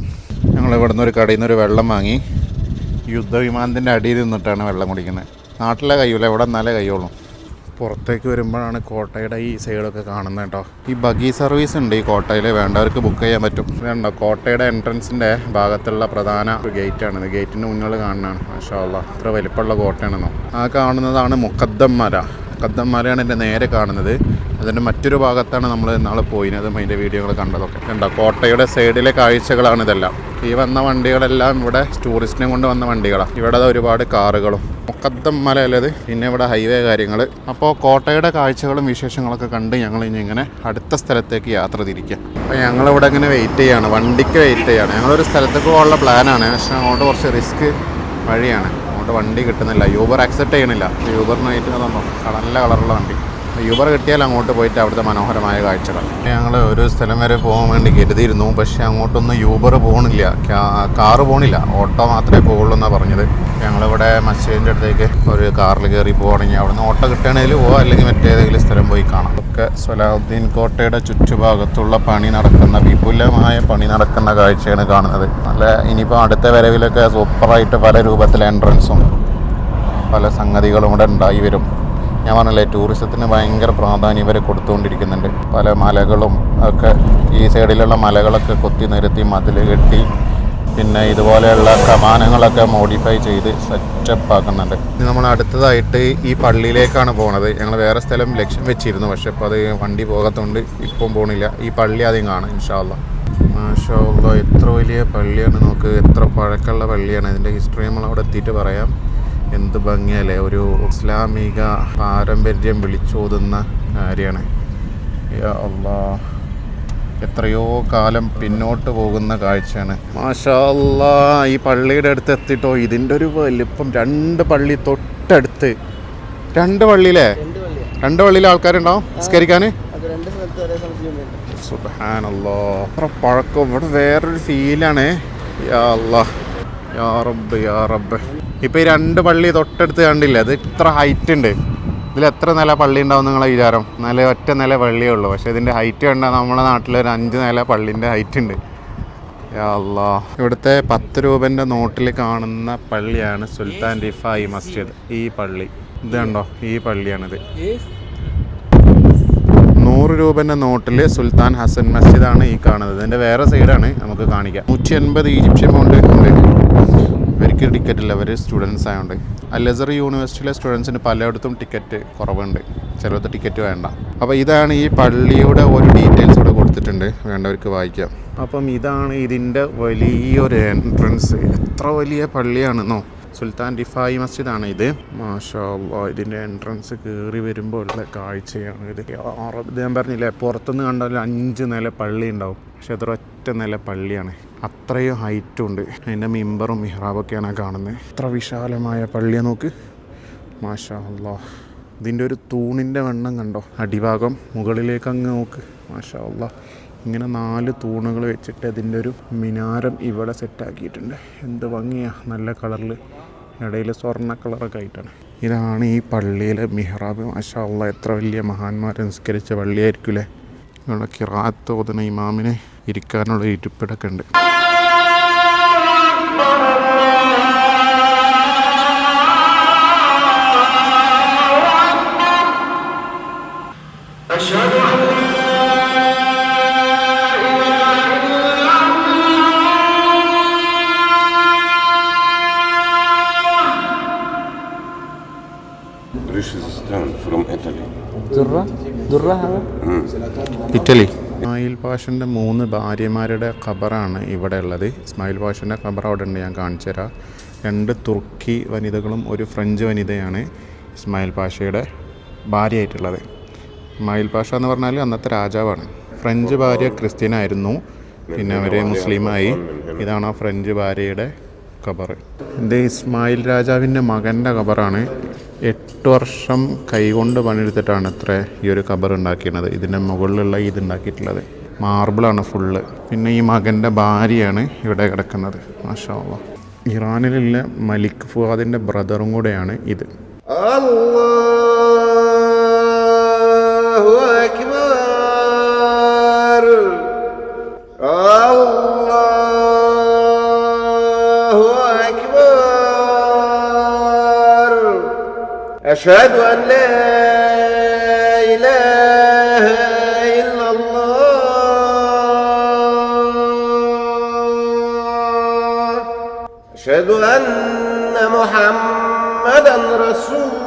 ഞങ്ങൾ ഇവിടെ നിന്ന് ഒരു കടയിൽ നിന്ന് ഒരു വെള്ളം വാങ്ങി. യുദ്ധവിമാനത്തിൻ്റെ അടിയിൽ നിന്നിട്ടാണ് വെള്ളം കുടിക്കുന്നത്. നാട്ടിലെ കഴിയൂല, ഇവിടെ എന്നാലേ കഴിയുള്ളൂ. പുറത്തേക്ക് വരുമ്പോഴാണ് കോട്ടയുടെ ഈ സൈഡൊക്കെ കാണുന്നത് കേട്ടോ. ഈ ബഗി സർവീസ് ഉണ്ട് ഈ കോട്ടയിൽ, വേണ്ടവർക്ക് ബുക്ക് ചെയ്യാൻ പറ്റും. ഇതുണ്ടോ, കോട്ടയുടെ എൻട്രൻസിൻ്റെ ഭാഗത്തുള്ള പ്രധാന ഒരു ഗേറ്റാണിത്. ഗേറ്റിൻ്റെ മുന്നിൽ കാണുന്നതാണ്. മാഷാ അല്ലാഹ്, ഇത്ര വലിപ്പമുള്ള കോട്ടയാണെന്നോ. ആ കാണുന്നതാണ് മുഖദ്ദം മല. മുഖദ്ദം മലയാണ് എൻ്റെ നേരെ കാണുന്നത്. അതിൻ്റെ മറ്റൊരു ഭാഗത്താണ് നമ്മൾ നാളെ പോയിനതും അതിൻ്റെ വീഡിയോകൾ കണ്ടതൊക്കെ. കണ്ടോ, കോട്ടയുടെ സൈഡിലെ കാഴ്ചകളാണ് ഇതെല്ലാം. ഈ വന്ന വണ്ടികളെല്ലാം ഇവിടെ ടൂറിസ്റ്റിനെ കൊണ്ട് വന്ന വണ്ടികളാണ്. ഇവിടെ ഒരുപാട് കാറുകളും മുക്കദ്ദം മലയല്ലത്, പിന്നെ ഇവിടെ ഹൈവേ കാര്യങ്ങൾ. അപ്പോൾ കോട്ടയുടെ കാഴ്ചകളും വിശേഷങ്ങളൊക്കെ കണ്ട് ഞങ്ങൾ ഇനി ഇങ്ങനെ അടുത്ത സ്ഥലത്തേക്ക് യാത്ര തിരിക്കുക. അപ്പോൾ ഞങ്ങളിവിടെ ഇങ്ങനെ വെയിറ്റ് ചെയ്യാണ്, വണ്ടിക്ക് വെയിറ്റ് ചെയ്യാണ്. ഞങ്ങളൊരു സ്ഥലത്തേക്ക് പോകാനുള്ള പ്ലാനാണ്, പക്ഷേ അങ്ങോട്ട് കുറച്ച് റിസ്ക് വഴിയാണ്. അങ്ങോട്ട് വണ്ടി കിട്ടുന്നില്ല, യൂബർ ആക്സെപ്റ്റ് ചെയ്യണില്ല. യൂബറിനായിട്ട് തന്നോ നല്ല കളറുള്ള വണ്ടി. യൂബർ കിട്ടിയാൽ അങ്ങോട്ട് പോയിട്ട് അവിടുത്തെ മനോഹരമായ കാഴ്ചകൾ. ഞങ്ങൾ ഒരു സ്ഥലം വരെ പോകാൻ വേണ്ടി കരുതിയിരുന്നു, പക്ഷേ അങ്ങോട്ടൊന്നും യൂബർ പോകണില്ല, കാറ് പോകണില്ല, ഓട്ടോ മാത്രമേ പോകുള്ളൂ എന്നാണ് പറഞ്ഞത്. ഞങ്ങളിവിടെ മസ്ജിദിൻ്റെ അടുത്തേക്ക് ഒരു കാറിൽ കയറി പോവുകയാണെങ്കിൽ അവിടുന്ന് ഓട്ടോ കിട്ടുകയാണെങ്കിൽ പോവാം, അല്ലെങ്കിൽ മറ്റേതെങ്കിലും സ്ഥലം പോയി കാണാം. ഒക്കെ സലാഹുദ്ദീൻ കോട്ടയുടെ ചുറ്റുഭാഗത്തുള്ള പണി നടക്കുന്ന, വിപുലമായ പണി നടക്കുന്ന കാഴ്ചയാണ് കാണുന്നത്. നല്ല ഇനിയിപ്പോൾ അടുത്ത വരവിലൊക്കെ സൂപ്പറായിട്ട് പല രൂപത്തിലെ എൻട്രൻസും പല സംഗതികളും ഇവിടെ ഉണ്ടായി വരും. ഞാൻ പറഞ്ഞില്ലേ, ടൂറിസത്തിന് ഭയങ്കര പ്രാധാന്യം ഇവർ കൊടുത്തുകൊണ്ടിരിക്കുന്നുണ്ട്. പല മലകളും ഒക്കെ ഈ സൈഡിലുള്ള മലകളൊക്കെ കൊത്തി നിരത്തി മതിൽ കെട്ടി, പിന്നെ ഇതുപോലെയുള്ള കമാനങ്ങളൊക്കെ മോഡിഫൈ ചെയ്ത് സെറ്റപ്പ് ആക്കുന്നുണ്ട്. നമ്മൾ അടുത്തതായിട്ട് ഈ പള്ളിയിലേക്കാണ് പോകുന്നത്. ഞങ്ങൾ വേറെ സ്ഥലം ലക്ഷ്യം വെച്ചിരുന്നു, പക്ഷെ ഇപ്പോൾ അത് വണ്ടി പോകാത്തതുകൊണ്ട് ഇപ്പം പോകണില്ല. ഈ പള്ളി ആദ്യം കാണാം ഇൻഷാ അല്ലാഹ്. മാഷാ അല്ലാഹ്, എത്ര വലിയ പള്ളിയാണ് നോക്ക്, എത്ര പഴക്കമുള്ള പള്ളിയാണ്. ഇതിൻ്റെ ഹിസ്റ്ററി നമ്മളവിടെ എത്തിയിട്ട് പറയാം. എന്ത് ഭംഗിയല്ലേ, ഒരു ഇസ്ലാമിക പാരമ്പര്യം വിളിച്ചോതുന്ന കാര്യമാണ്. യാ അല്ലാഹ്, എത്രയോ കാലം പിന്നോട്ട് പോകുന്ന കാഴ്ചയാണ്. മാഷാ അല്ലാഹ്, ഈ പള്ളിയുടെ അടുത്ത് എത്തിയിട്ടോ, ഇതിൻ്റെ ഒരു വലിപ്പം. 2 പള്ളി തൊട്ടടുത്ത്, 2 പള്ളിയിലെ 2 പള്ളിയിലെ ആൾക്കാരുണ്ടാവും നിസ്കരിക്കാൻ. സുബ്ഹാനല്ലാഹ്, അത്ര പഴക്കം. ഇവിടെ വേറൊരു ഫീലാണ്. യാ അല്ലാഹ്, യാ റബ്ബ് യാ റബ്ബ്. ഇപ്പോൾ ഈ 2 പള്ളി തൊട്ടടുത്ത് കണ്ടില്ല, അത് ഇത്ര ഹൈറ്റ് ഉണ്ട്. ഇതിൽ എത്ര നില പള്ളി ഉണ്ടാവും നിങ്ങളെ വിചാരം? ഒറ്റ നില പള്ളിയേ ഉള്ളൂ, പക്ഷേ ഇതിൻ്റെ ഹൈറ്റ് കണ്ടാൽ നമ്മുടെ നാട്ടിലൊരു 5 നില പള്ളിൻ്റെ ഹൈറ്റ് ഉണ്ട്. യാ അല്ലാഹ്, ഇവിടുത്തെ 10 രൂപൻ്റെ നോട്ടിൽ കാണുന്ന പള്ളിയാണ് സുൽത്താൻ റിഫായി മസ്ജിദ്. ഈ പള്ളി ഇത് കണ്ടോ, ഈ പള്ളിയാണിത്. 100 രൂപൻ്റെ നോട്ടിൽ സുൽത്താൻ ഹസൻ മസ്ജിദാണ് ഈ കാണുന്നത്. ഇതിൻ്റെ വേറെ സൈഡാണ്, നമുക്ക് കാണിക്കാം. 180 ഈജിപ്ഷ്യൻ പൗണ്ട് ഉണ്ട്. ഇവർക്ക് ടിക്കറ്റ് ഇല്ല, ഇവർ സ്റ്റുഡൻസ് ആയതുകൊണ്ട്. അൽ-അസ്ഹർ യൂണിവേഴ്സിറ്റിയിലെ സ്റ്റുഡൻസിന് പലയിടത്തും ടിക്കറ്റ് കുറവുണ്ട്, ചിലത് ടിക്കറ്റ് വേണ്ട. അപ്പോൾ ഇതാണ് ഈ പള്ളിയുടെ ഒരു ഡീറ്റെയിൽസ് ഇവിടെ കൊടുത്തിട്ടുണ്ട്, വേണ്ടവർക്ക് വായിക്കാം. അപ്പം ഇതാണ് ഇതിൻ്റെ വലിയൊരു എൻട്രൻസ്. എത്ര വലിയ പള്ളിയാണെന്നോ. സുൽത്താൻ റിഫായി മസ്ജിദാണ് ഇത്. മാഷാ അല്ലാഹ്, ഇതിൻ്റെ എൻട്രൻസ് കയറി വരുമ്പോൾ ഉള്ള കാഴ്ചയാണ് ഇത്. ഞാൻ പറഞ്ഞില്ലേ, പുറത്തുനിന്ന് കണ്ടാൽ 5 നില പള്ളി ഉണ്ടാവും, പക്ഷെ അതൊരൊറ്റ നില പള്ളിയാണ്. അത്രയും ഹൈറ്റും ഉണ്ട്. അതിൻ്റെ മിമ്പറും മിഹ്റാബൊക്കെയാണ് കാണുന്നത്. എത്ര വിശാലമായ പള്ളിയാണ് നോക്ക്. മാഷാ അല്ലാഹ്, ഇതിൻ്റെ ഒരു തൂണിൻ്റെ വണ്ണം കണ്ടോ, അടിഭാഗം മുകളിലേക്ക് അങ്ങ് നോക്ക്. മാഷാ അല്ലാഹ്, ഇങ്ങനെ 4 തൂണുകൾ വെച്ചിട്ട് അതിൻ്റെ ഒരു മിനാരം ഇവിടെ സെറ്റാക്കിയിട്ടുണ്ട്. എന്ത് ഭംഗിയാണ്, നല്ല കളറിൽ, ഇടയിൽ സ്വർണ്ണ കളറൊക്കെ ആയിട്ടാണ്. ഇതാണ് ഈ പള്ളിയിലെ മിഹ്റാബ്. മാഷാ അല്ലാഹ്, എത്ര വലിയ മഹാന്മാർ നിസ്കരിച്ച പള്ളിയായിരിക്കില്ലേ. ഇവിടെ ഖിറാഅത്ത് ഓതുന്ന ഇമാമിന് ഇരിക്കാനുള്ള ഇരിപ്പിടമൊക്കെ ഉണ്ട്. ഇറ്റലി. ഇസ്മായിൽ പാഷൻ്റെ 3 ഭാര്യമാരുടെ ഖബറാണ് ഇവിടെ ഉള്ളത്. ഇസ്മായിൽ പാഷൻ്റെ ഖബർ അവിടെ ഉണ്ട്, ഞാൻ കാണിച്ചു തരാം. 2 തുർക്കി വനിതകളും 1 ഫ്രഞ്ച് വനിതയാണ് ഇസ്മായിൽ പാഷയുടെ ഭാര്യയായിട്ടുള്ളത്. ഇസ്മായിൽ പാഷ എന്ന് പറഞ്ഞാൽ അന്നത്തെ രാജാവാണ്. ഫ്രഞ്ച് ഭാര്യ ക്രിസ്ത്യനായിരുന്നു, പിന്നെ അവർ മുസ്ലിമായി. ഇതാണ് ആ ഫ്രഞ്ച് ഭാര്യയുടെ ഖബർ. ഇത് ഇസ്മായിൽ രാജാവിൻ്റെ മകൻ്റെ ഖബറാണ്. 8 വർഷം കൈകൊണ്ട് പണിയെടുത്തിട്ടാണ് ഇത്ര ഈ ഒരു ഖബർ ഉണ്ടാക്കിയത്. ഇതിൻ്റെ മുകളിലുള്ള ഇത് ഉണ്ടാക്കിയിട്ടുള്ളത് മാർബിളാണ് ഫുള്ള്. പിന്നെ ഈ മകൻ്റെ ഭാര്യയാണ് ഇവിടെ കിടക്കുന്നത്. മാഷാ അല്ലാഹ്, ഇറാനിലുള്ള മലിക് ഫുആദിൻ്റെ ബ്രദറും കൂടെയാണ് ഇത്. അല്ലാഹു അക്ബർ, അല്ലാഹു അക്ബർ, അശ്ഹദു അൻ ലാ ഇലാഹ ഇല്ലല്ലാഹ്, അശ്ഹദു അന്ന മുഹമ്മദൻ റസൂലുള്ളാഹ്,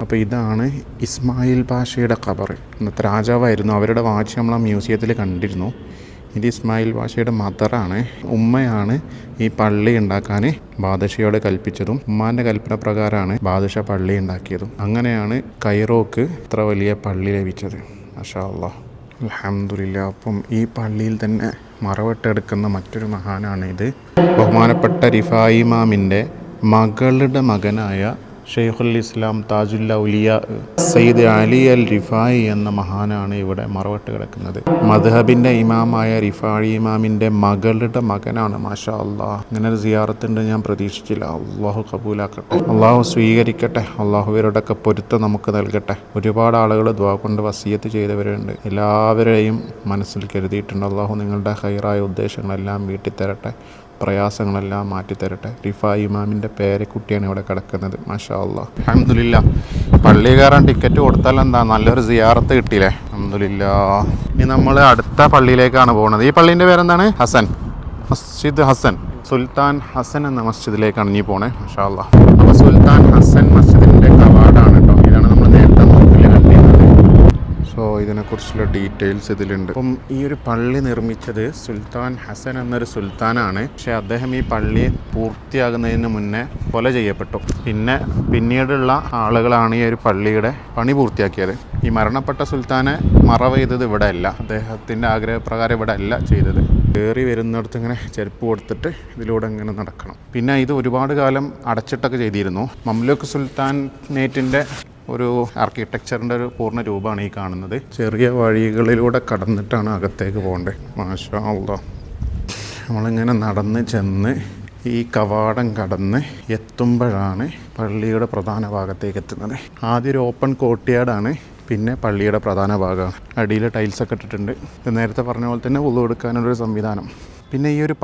അപ്പോൾ ഇതാണ് ഇസ്മായിൽ പാഷയുടെ ഖബർ. ഇന്നത്തെ രാജാവായിരുന്നു. അവരുടെ വാച്ച് നമ്മൾ ആ മ്യൂസിയത്തിൽ കണ്ടിരുന്നു. ഇത് ഇസ്മായിൽ പാഷയുടെ മദറാണ്. ഉമ്മയാണ് ഈ പള്ളി ഉണ്ടാക്കാൻ ബാദഷയോട് കൽപ്പിച്ചതും ഉമ്മാൻ്റെ കൽപ്പന പ്രകാരമാണ് ബാദഷ പള്ളി ഉണ്ടാക്കിയതും. അങ്ങനെയാണ് കൈറോക്ക് ഇത്ര വലിയ പള്ളി ലഭിച്ചത്. മാഷാ അല്ലാഹ്, അൽഹംദുലില്ലാ. അപ്പം ഈ പള്ളിയിൽ തന്നെ മറവട്ടെടുക്കുന്ന മറ്റൊരു മഹാനാണ് ഇത്. ബഹുമാനപ്പെട്ട റിഫായി ഇമാമിൻ്റെ മകളുടെ മകനായ ഷെയ്ഖുൽ ഇസ്ലാം താജുൽ ഔലിയ സയ്യിദ് അലി അൽ റിഫായി എന്ന മഹാനാണ് ഇവിടെ മറവട്ട് കിടക്കുന്നത്. മദ്ഹബിൻ്റെ ഇമാമായ റിഫായി ഇമാമിൻ്റെ മകളുടെ മകനാണ്. മാഷാ അല്ലാഹ്, ഇങ്ങനെ ഒരു സിയാറത്തുണ്ട് ഞാൻ പ്രതീക്ഷിച്ചില്ല. അള്ളാഹു കബൂലാക്കട്ടെ, അള്ളാഹു സ്വീകരിക്കട്ടെ, അള്ളാഹു ഇവരുടെയൊക്കെ പൊരുത്തം നമുക്ക് നൽകട്ടെ. ഒരുപാട് ആളുകൾ ദുആ കൊണ്ട് വസിയത്ത് ചെയ്തവരുണ്ട്. എല്ലാവരെയും മനസ്സിൽ കരുതിയിട്ടുണ്ട്. അള്ളാഹു നിങ്ങളുടെ ഹൈറായ ഉദ്ദേശങ്ങളെല്ലാം വീട്ടിത്തരട്ടെ, പ്രയാസങ്ങളെല്ലാം മാറ്റിത്തരട്ടെ. റിഫായി ഇമാമിൻ്റെ പേരക്കുട്ടിയാണ് ഇവിടെ കിടക്കുന്നത്. മാഷാ അല്ലാഹ്, അൽഹംദുലില്ലാ. പള്ളി കയറാൻ ടിക്കറ്റ് കൊടുത്താൽ എന്താ, നല്ലൊരു സിയാറത്ത് കിട്ടിയില്ലേ. അൽഹംദുലില്ലാ. ഇനി നമ്മൾ അടുത്ത പള്ളിയിലേക്കാണ് പോകുന്നത്. ഈ പള്ളീൻ്റെ പേരെന്താണ്? ഹസൻ, മസ്ജിദ് ഹസൻ, സുൽത്താൻ ഹസൻ എന്ന മസ്ജിദിലേക്കാണ് ഇനി പോണേ. മാഷാ അല്ലാഹ്. അപ്പോൾ സുൽത്താൻ ഹസൻ മസ്ജിദിൻ്റെ കവാടാണ് കേട്ടോ. ഇതാണ് നമ്മൾ നേരത്തെ നോക്കിൽ കണ്ടിരുന്നത്. സോ ഇതിനെക്കുറിച്ചുള്ള ഡീറ്റെയിൽസ് ഇതിലുണ്ട്. അപ്പം ഈ ഒരു പള്ളി നിർമ്മിച്ചത് സുൽത്താൻ ഹസൻ എന്നൊരു സുൽത്താനാണ്. പക്ഷേ അദ്ദേഹം ഈ പള്ളി പൂർത്തിയാകുന്നതിന് മുന്നേ കൊല ചെയ്യപ്പെട്ടു. പിന്നീടുള്ള ആളുകളാണ് ഈ ഒരു പള്ളിയുടെ പണി പൂർത്തിയാക്കിയത്. ഈ മരണപ്പെട്ട സുൽത്താനെ മറവ് ചെയ്തത് ഇവിടെ അല്ല, അദ്ദേഹത്തിൻ്റെ ആഗ്രഹപ്രകാരം ഇവിടെ അല്ല ചെയ്തത്. കയറി വരുന്നിടത്ത് ഇങ്ങനെ ചെരുപ്പ് കൊടുത്തിട്ട് ഇതിലൂടെ ഇങ്ങനെ നടക്കണം. പിന്നെ ഇത് ഒരുപാട് കാലം അടച്ചിട്ടൊക്കെ ചെയ്തിരുന്നു. മംലൂക്ക് സുൽത്താനേറ്റിൻ്റെ ഒരു ആർക്കിടെക്ചറിൻ്റെ ഒരു പൂർണ്ണ രൂപമാണ് ഈ കാണുന്നത്. ചെറിയ വഴികളിലൂടെ കടന്നിട്ടാണ് അകത്തേക്ക് പോകേണ്ടത്. മാഷാ അല്ലാഹ്. നമ്മളിങ്ങനെ നടന്ന് ചെന്ന് ഈ കവാടം കടന്ന് എത്തുമ്പോഴാണ് പള്ളിയുടെ പ്രധാന ഭാഗത്തേക്ക് എത്തുന്നത്. ആദ്യം ഒരു ഓപ്പൺ കോർട്ട്യാർഡാണ്, പിന്നെ പള്ളിയുടെ പ്രധാന ഭാഗമാണ്. അടിയിൽ ടൈൽസൊക്കെ ഇട്ടിട്ടുണ്ട്. നേരത്തെ പറഞ്ഞ പോലെ തന്നെ വുളു എടുക്കാനുള്ളൊരു സംവിധാനം. പിന്നെ ഈ ഒരു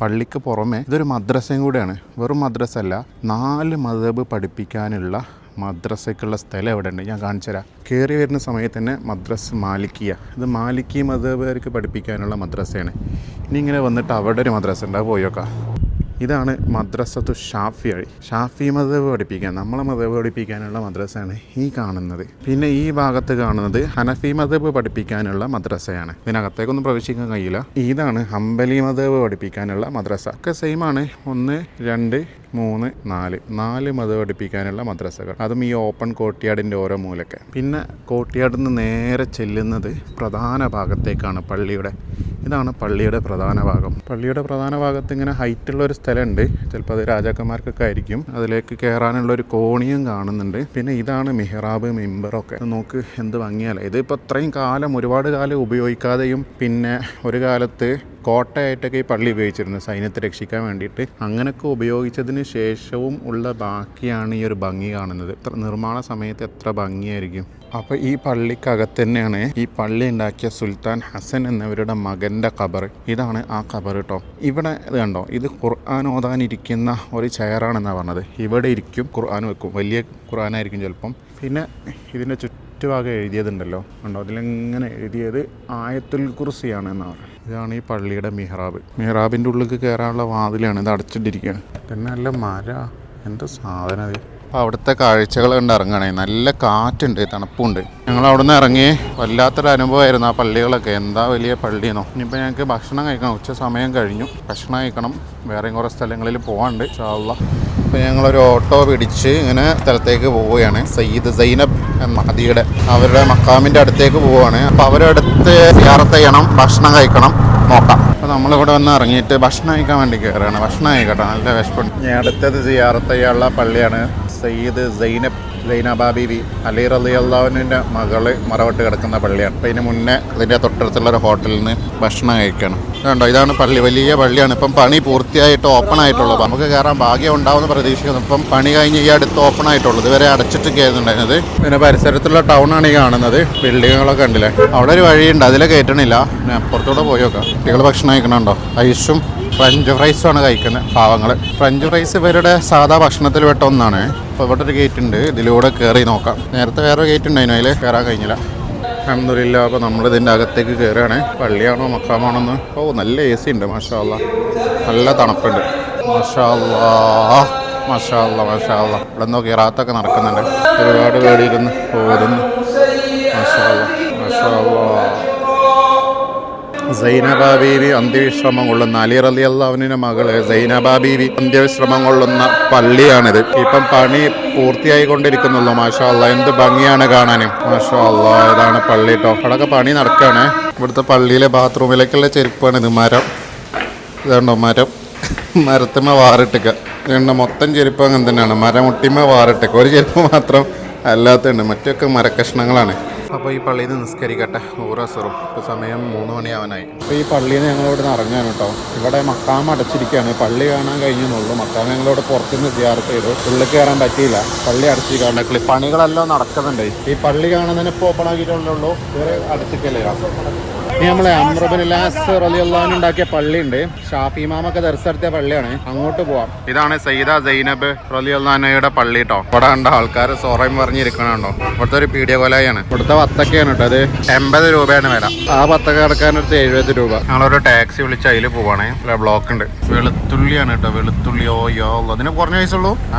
പള്ളിക്ക് പുറമെ ഇതൊരു മദ്രസയും കൂടെയാണ്. വെറും മദ്രസ അല്ല, 4 മദ്ഹബ് പഠിപ്പിക്കാനുള്ള മദ്രസയ്ക്കുള്ള സ്ഥലം എവിടെ ഉണ്ട് ഞാൻ കാണിച്ചു തരാം. കയറി വരുന്ന സമയത്ത് തന്നെ മദ്രസ് മാലിക്കിയ, ഇത് മാലിക്കി മദ്ഹബുകാർക്ക് പഠിപ്പിക്കാനുള്ള മദ്രസയാണ്. ഇനി ഇങ്ങനെ വന്നിട്ട് അവിടെ ഒരു മദ്രസ ഉണ്ട്, അത് പോയോക്കാം. ഇതാണ് മദ്രസത്തു ഷാഫി മദ്ഹബ് പഠിപ്പിക്കാൻ, നമ്മളെ മദ്ഹബ് പഠിപ്പിക്കാനുള്ള മദ്രസയാണ് ഈ കാണുന്നത്. പിന്നെ ഈ ഭാഗത്ത് കാണുന്നത് ഹനഫി മദ്ഹബ് പഠിപ്പിക്കാനുള്ള മദ്രസയാണ്. ഇതിനകത്തേക്കൊന്നും പ്രവേശിക്കാൻ കഴിയില്ല. ഇതാണ് ഹംബലി മദ്ഹബ് പഠിപ്പിക്കാനുള്ള മദ്രസ. ഒക്കെ സെയിം ആണ്. 1, 2, 3, 4 മദ്ഹബ് പഠിപ്പിക്കാനുള്ള മദ്രസകൾ. അതും ഈ ഓപ്പൺ കോർട്ട്യാർഡിൻ്റെ ഓരോ മൂലൊക്കെ. പിന്നെ കോർട്ട്യാർഡിൽ നിന്ന് നേരെ ചെല്ലുന്നത് പ്രധാന ഭാഗത്തേക്കാണ് പള്ളിയുടെ. ഇതാണ് പള്ളിയുടെ പ്രധാന ഭാഗം. പള്ളിയുടെ പ്രധാന ഭാഗത്ത് ഇങ്ങനെ ഹൈറ്റുള്ളൊരു സ്ഥലമുണ്ട്. ചിലപ്പോൾ അത് രാജാക്കന്മാർക്കൊക്കെ ആയിരിക്കും. അതിലേക്ക് കയറാനുള്ളൊരു കോണിയും കാണുന്നുണ്ട്. പിന്നെ ഇതാണ് മിഹ്റാബ്, മിമ്പറൊക്കെ. നോക്ക് എന്ത് ഭംഗിയല്ലേ. ഇതിപ്പോൾ ഇത്രയും കാലം, ഒരുപാട് കാലം ഉപയോഗിക്കാതെയും പിന്നെ ഒരു കാലത്ത് കോട്ടയായിട്ടൊക്കെ ഈ പള്ളി ഉപയോഗിച്ചിരുന്നു സൈന്യത്തെ രക്ഷിക്കാൻ വേണ്ടിയിട്ട്. അങ്ങനെയൊക്കെ ഉപയോഗിച്ചതിന് ശേഷവും ഉള്ള ബാക്കിയാണ് ഈ ഒരു ഭംഗി കാണുന്നത്. നിർമ്മാണ സമയത്ത് എത്ര ഭംഗിയായിരിക്കും. അപ്പോൾ ഈ പള്ളിക്കകത്ത് തന്നെയാണ് ഈ പള്ളി ഉണ്ടാക്കിയ സുൽത്താൻ ഹസൻ എന്നവരുടെ മകൻ്റെ ഖബർ. ഇതാണ് ആ ഖബർ കേട്ടോ. ഇവിടെ ഇത് കണ്ടോ, ഇത് ഖുർആൻ ഓതാനിരിക്കുന്ന ഒരു ചെയറാണെന്നാണ് പറഞ്ഞത്. ഇവിടെ ഇരിക്കും, ഖുർആൻ വെക്കും. വലിയ ഖുർആനായിരിക്കും ചിലപ്പം. പിന്നെ ഇതിൻ്റെ ചുറ്റുഭാഗം എഴുതിയതുണ്ടല്ലോ കണ്ടോ, അതിലെങ്ങനെ എഴുതിയത് ആയത്തുൽ കുർസിയാണ് എന്നാണ്. ഇതാണ് ഈ പള്ളിയുടെ മിഹ്റാബിൻ്റെ ഉള്ളിൽ കയറാനുള്ള വാതിലാണ്. ഇത് അടച്ചിട്ടിരിക്കുകയാണ്. തന്നെ നല്ല മര, എന്ത് സാധനം അത്. അപ്പോൾ അവിടുത്തെ കാഴ്ചകൾ കണ്ട് ഇറങ്ങണേ. നല്ല കാറ്റുണ്ട്, തണുപ്പുണ്ട്. ഞങ്ങൾ അവിടെ നിന്ന് ഇറങ്ങി വല്ലാത്തൊരു അനുഭവമായിരുന്നു ആ പള്ളികളൊക്കെ. എന്താ വലിയ പള്ളിയെന്നോ. ഇനിയിപ്പോൾ ഞങ്ങൾക്ക് ഭക്ഷണം കഴിക്കണം, ഉച്ച സമയം കഴിഞ്ഞു. ഭക്ഷണം കഴിക്കണം, വേറെയും കുറേ സ്ഥലങ്ങളിൽ പോകാനുണ്ട് ഇൻഷാ അല്ലാഹ്. അപ്പോൾ ഞങ്ങളൊരു ഓട്ടോ പിടിച്ച് ഇങ്ങനെ സ്ഥലത്തേക്ക് പോവുകയാണ്. സയ്യിദ് സൈനബ് മഹദിയുടെ അവരുടെ മക്കാമിൻ്റെ അടുത്തേക്ക് പോവുകയാണ്. അപ്പോൾ അവരുടെ അടുത്ത് സിയാറത്ത് ചെയ്യണം, ഭക്ഷണം കഴിക്കണം, നോക്കാം. അപ്പോൾ നമ്മളിവിടെ വന്ന് ഇറങ്ങിയിട്ട് ഭക്ഷണം കഴിക്കാൻ വേണ്ടി കയറുകയാണ്. ഭക്ഷണം കഴിക്കട്ടെ, നല്ല വിശപ്പുണ്ട്. ഞാൻ അടുത്തത് സിയാറത്ത് ചെയ്യാനുള്ള പള്ളിയാണ് സയ്യിദ് സൈനബ ബീവി അലി റളിയല്ലാഹുവിൻ്റെ മകള് മറവട്ട് കിടക്കുന്ന പള്ളിയാണ്. അപ്പോൾ ഇതിന് മുന്നേ അതിൻ്റെ തൊട്ടടുത്തുള്ള ഒരു ഹോട്ടലിൽ നിന്ന് ഭക്ഷണം കഴിക്കണം. കണ്ടോ, ഇതാണ് പള്ളി. വലിയ പള്ളിയാണ്. ഇപ്പം പണി പൂർത്തിയായിട്ട് ഓപ്പൺ ആയിട്ടുള്ളൂ. നമുക്ക് കയറാൻ ഭാഗ്യം ഉണ്ടാവുമെന്ന് പ്രതീക്ഷിക്കുന്നു. ഇപ്പം പണി കഴിഞ്ഞ് ഈ അടുത്ത് ഓപ്പൺ ആയിട്ടുള്ളൂ. ഇതുവരെ അടച്ചിട്ട് കയറുന്നുണ്ടായിരുന്നത്. പിന്നെ പരിസരത്തുള്ള ടൗണാണ് ഈ കാണുന്നത്. ബിൽഡിങ്ങുകളൊക്കെ ഉണ്ടല്ലേ. അവിടെ ഒരു വഴിയുണ്ട്, അതിലെ കയറ്റണില്ല. പിന്നെ അപ്പുറത്തൂടെ പോയി നോക്കാം. കുട്ടികൾ ഭക്ഷണം കഴിക്കണുണ്ടോ? ഐഷും ഫ്രഞ്ച് ഫ്രൈസുമാണ് കഴിക്കുന്നത് പാവങ്ങൾ. ഫ്രഞ്ച് ഫ്രൈസ് ഇവരുടെ സാധാ ഭക്ഷണത്തിൽ പെട്ട ഒന്നാണ്. അപ്പോൾ ഇവിടെ ഒരു ഗേറ്റ് ഉണ്ട്, ഇതിലൂടെ കയറി നോക്കാം. നേരത്തെ വേറെ ഗേറ്റ് ഉണ്ടായിരുന്നു, അതിൽ കയറാൻ കഴിഞ്ഞില്ല. അൽഹംദുലില്ലാ. അപ്പോൾ നമ്മളിതിൻ്റെ അകത്തേക്ക് കയറുകയാണ്. പള്ളിയാണോ മക്കാമാണോ എന്ന്. ഓ, നല്ല AC ഉണ്ട്. മാഷാ അല്ലാഹ്, നല്ല തണുപ്പുണ്ട്. മാഷാ അല്ലാഹ്, മാഷാ അല്ലാഹ് മാഷാ അല്ലാഹ്. ഇവിടെ എന്തോ ഖിറാത്തൊക്കെ നടക്കുന്നുണ്ട്. ഒരുപാട് പേടിയിരുന്ന് ഓതുന്നു. മാഷാ അല്ലാഹ് മാഷാ അല്ലാഹ്. സൈനബ ബീവി അന്ത്യവിശ്രമം കൊള്ളുന്ന അലി റളിയല്ലാഹു അൻഹുവിന്റെ മകള് സൈനബ ബീവി അന്ത്യവിശ്രമം കൊള്ളുന്ന പള്ളിയാണിത്. ഇപ്പം പണി പൂർത്തിയായിക്കൊണ്ടിരിക്കുന്നുള്ളൂ. മാഷാ അല്ലാഹ്. എന്ത് ഭംഗിയാണ് കാണാനും. മാഷാ അല്ലാഹ്. ഇതാണ് പള്ളി കേട്ടോ. അവിടെയൊക്കെ പണി നടക്കുകയാണ്. ഇവിടുത്തെ പള്ളിയിലെ ബാത്റൂമിലേക്കുള്ള ചെരുപ്പാണിത്. മരം ഇതുണ്ടോ, മരത്തിന്മേൽ വാറിട്ടിക്കുക. ഇതുണ്ട്, മൊത്തം ചെരുപ്പ് അങ്ങനെ തന്നെയാണ്. മരമുട്ടിന്മേൽ വാറിട്ടിക്കുക. ഒരു ചെരുപ്പ് മാത്രം അല്ലാത്തുണ്ട്, മറ്റൊക്കെ മരക്കഷ്ണങ്ങളാണ്. അപ്പോൾ ഈ പള്ളിയിൽ നിന്ന് നിസ്കരിക്കട്ടെ. ഊറസറും ഇപ്പോൾ സമയം 3 മണിയാവാനായി. അപ്പോൾ ഈ പള്ളിയിൽ നിന്ന് ഞങ്ങളിവിടെ നിന്ന് ഇറങ്ങാൻ കേട്ടോ. ഇവിടെ മക്കാം അടച്ചിരിക്കുകയാണ്. പള്ളി കാണാൻ കഴിഞ്ഞെന്നുള്ളൂ. മക്കാം ഞങ്ങളിവിടെ പുറത്തുനിന്ന് സിയാറത്ത് ചെയ്തു. ഉള്ളിൽ കയറാൻ പറ്റിയില്ല, പള്ളി അടച്ചിരിക്കാണ്ട്. പണികളെല്ലാം നടക്കുന്നുണ്ട്. ഈ പള്ളി കാണുന്നതിന് ഇപ്പോൾ ഓപ്പൺ ആക്കിയിട്ടുള്ളൂ, ഇവരെ അടച്ചിക്കല്ലേ. ഇനി നമ്മളെ അംർ ഇബ്നു അൽ-ആസ് റളിയല്ലാഹു അൻഹു ഉണ്ടാക്കിയ പള്ളിയുണ്ട്. ഷാഫി ഇമാമൊക്കെ ദർസെടുത്തിയ പള്ളിയാണ്. അങ്ങോട്ട് പോവാം. ഇതാണ് സയ്യിദ സൈനബ് റളിയല്ലാഹു അൻഹയുടെ പള്ളി കേട്ടോ. ഇവിടെ കണ്ട ആൾക്കാർ സൊറയും പറഞ്ഞിരിക്കണുണ്ടോ. ഇവിടുത്തെ ഒരു പീഡിയ കൊലയാണ്. ഇവിടുത്തെ വത്തക്കയാണ് കേട്ടോ. അത് 80 രൂപയാണ് വില. ആ വത്തക്ക കിടക്കാനടുത്ത് 70 രൂപ. ഞങ്ങളൊരു ടാക്സി വിളിച്ച് അതിൽ പോവാണേ. ബ്ലോക്ക് ഉണ്ട്. വെളുത്തുള്ളിയാണ് കേട്ടോ. വെളുത്തുള്ളി. ഓയോ, അതിന് കുറഞ്ഞ പൈസ ഉള്ളൂ.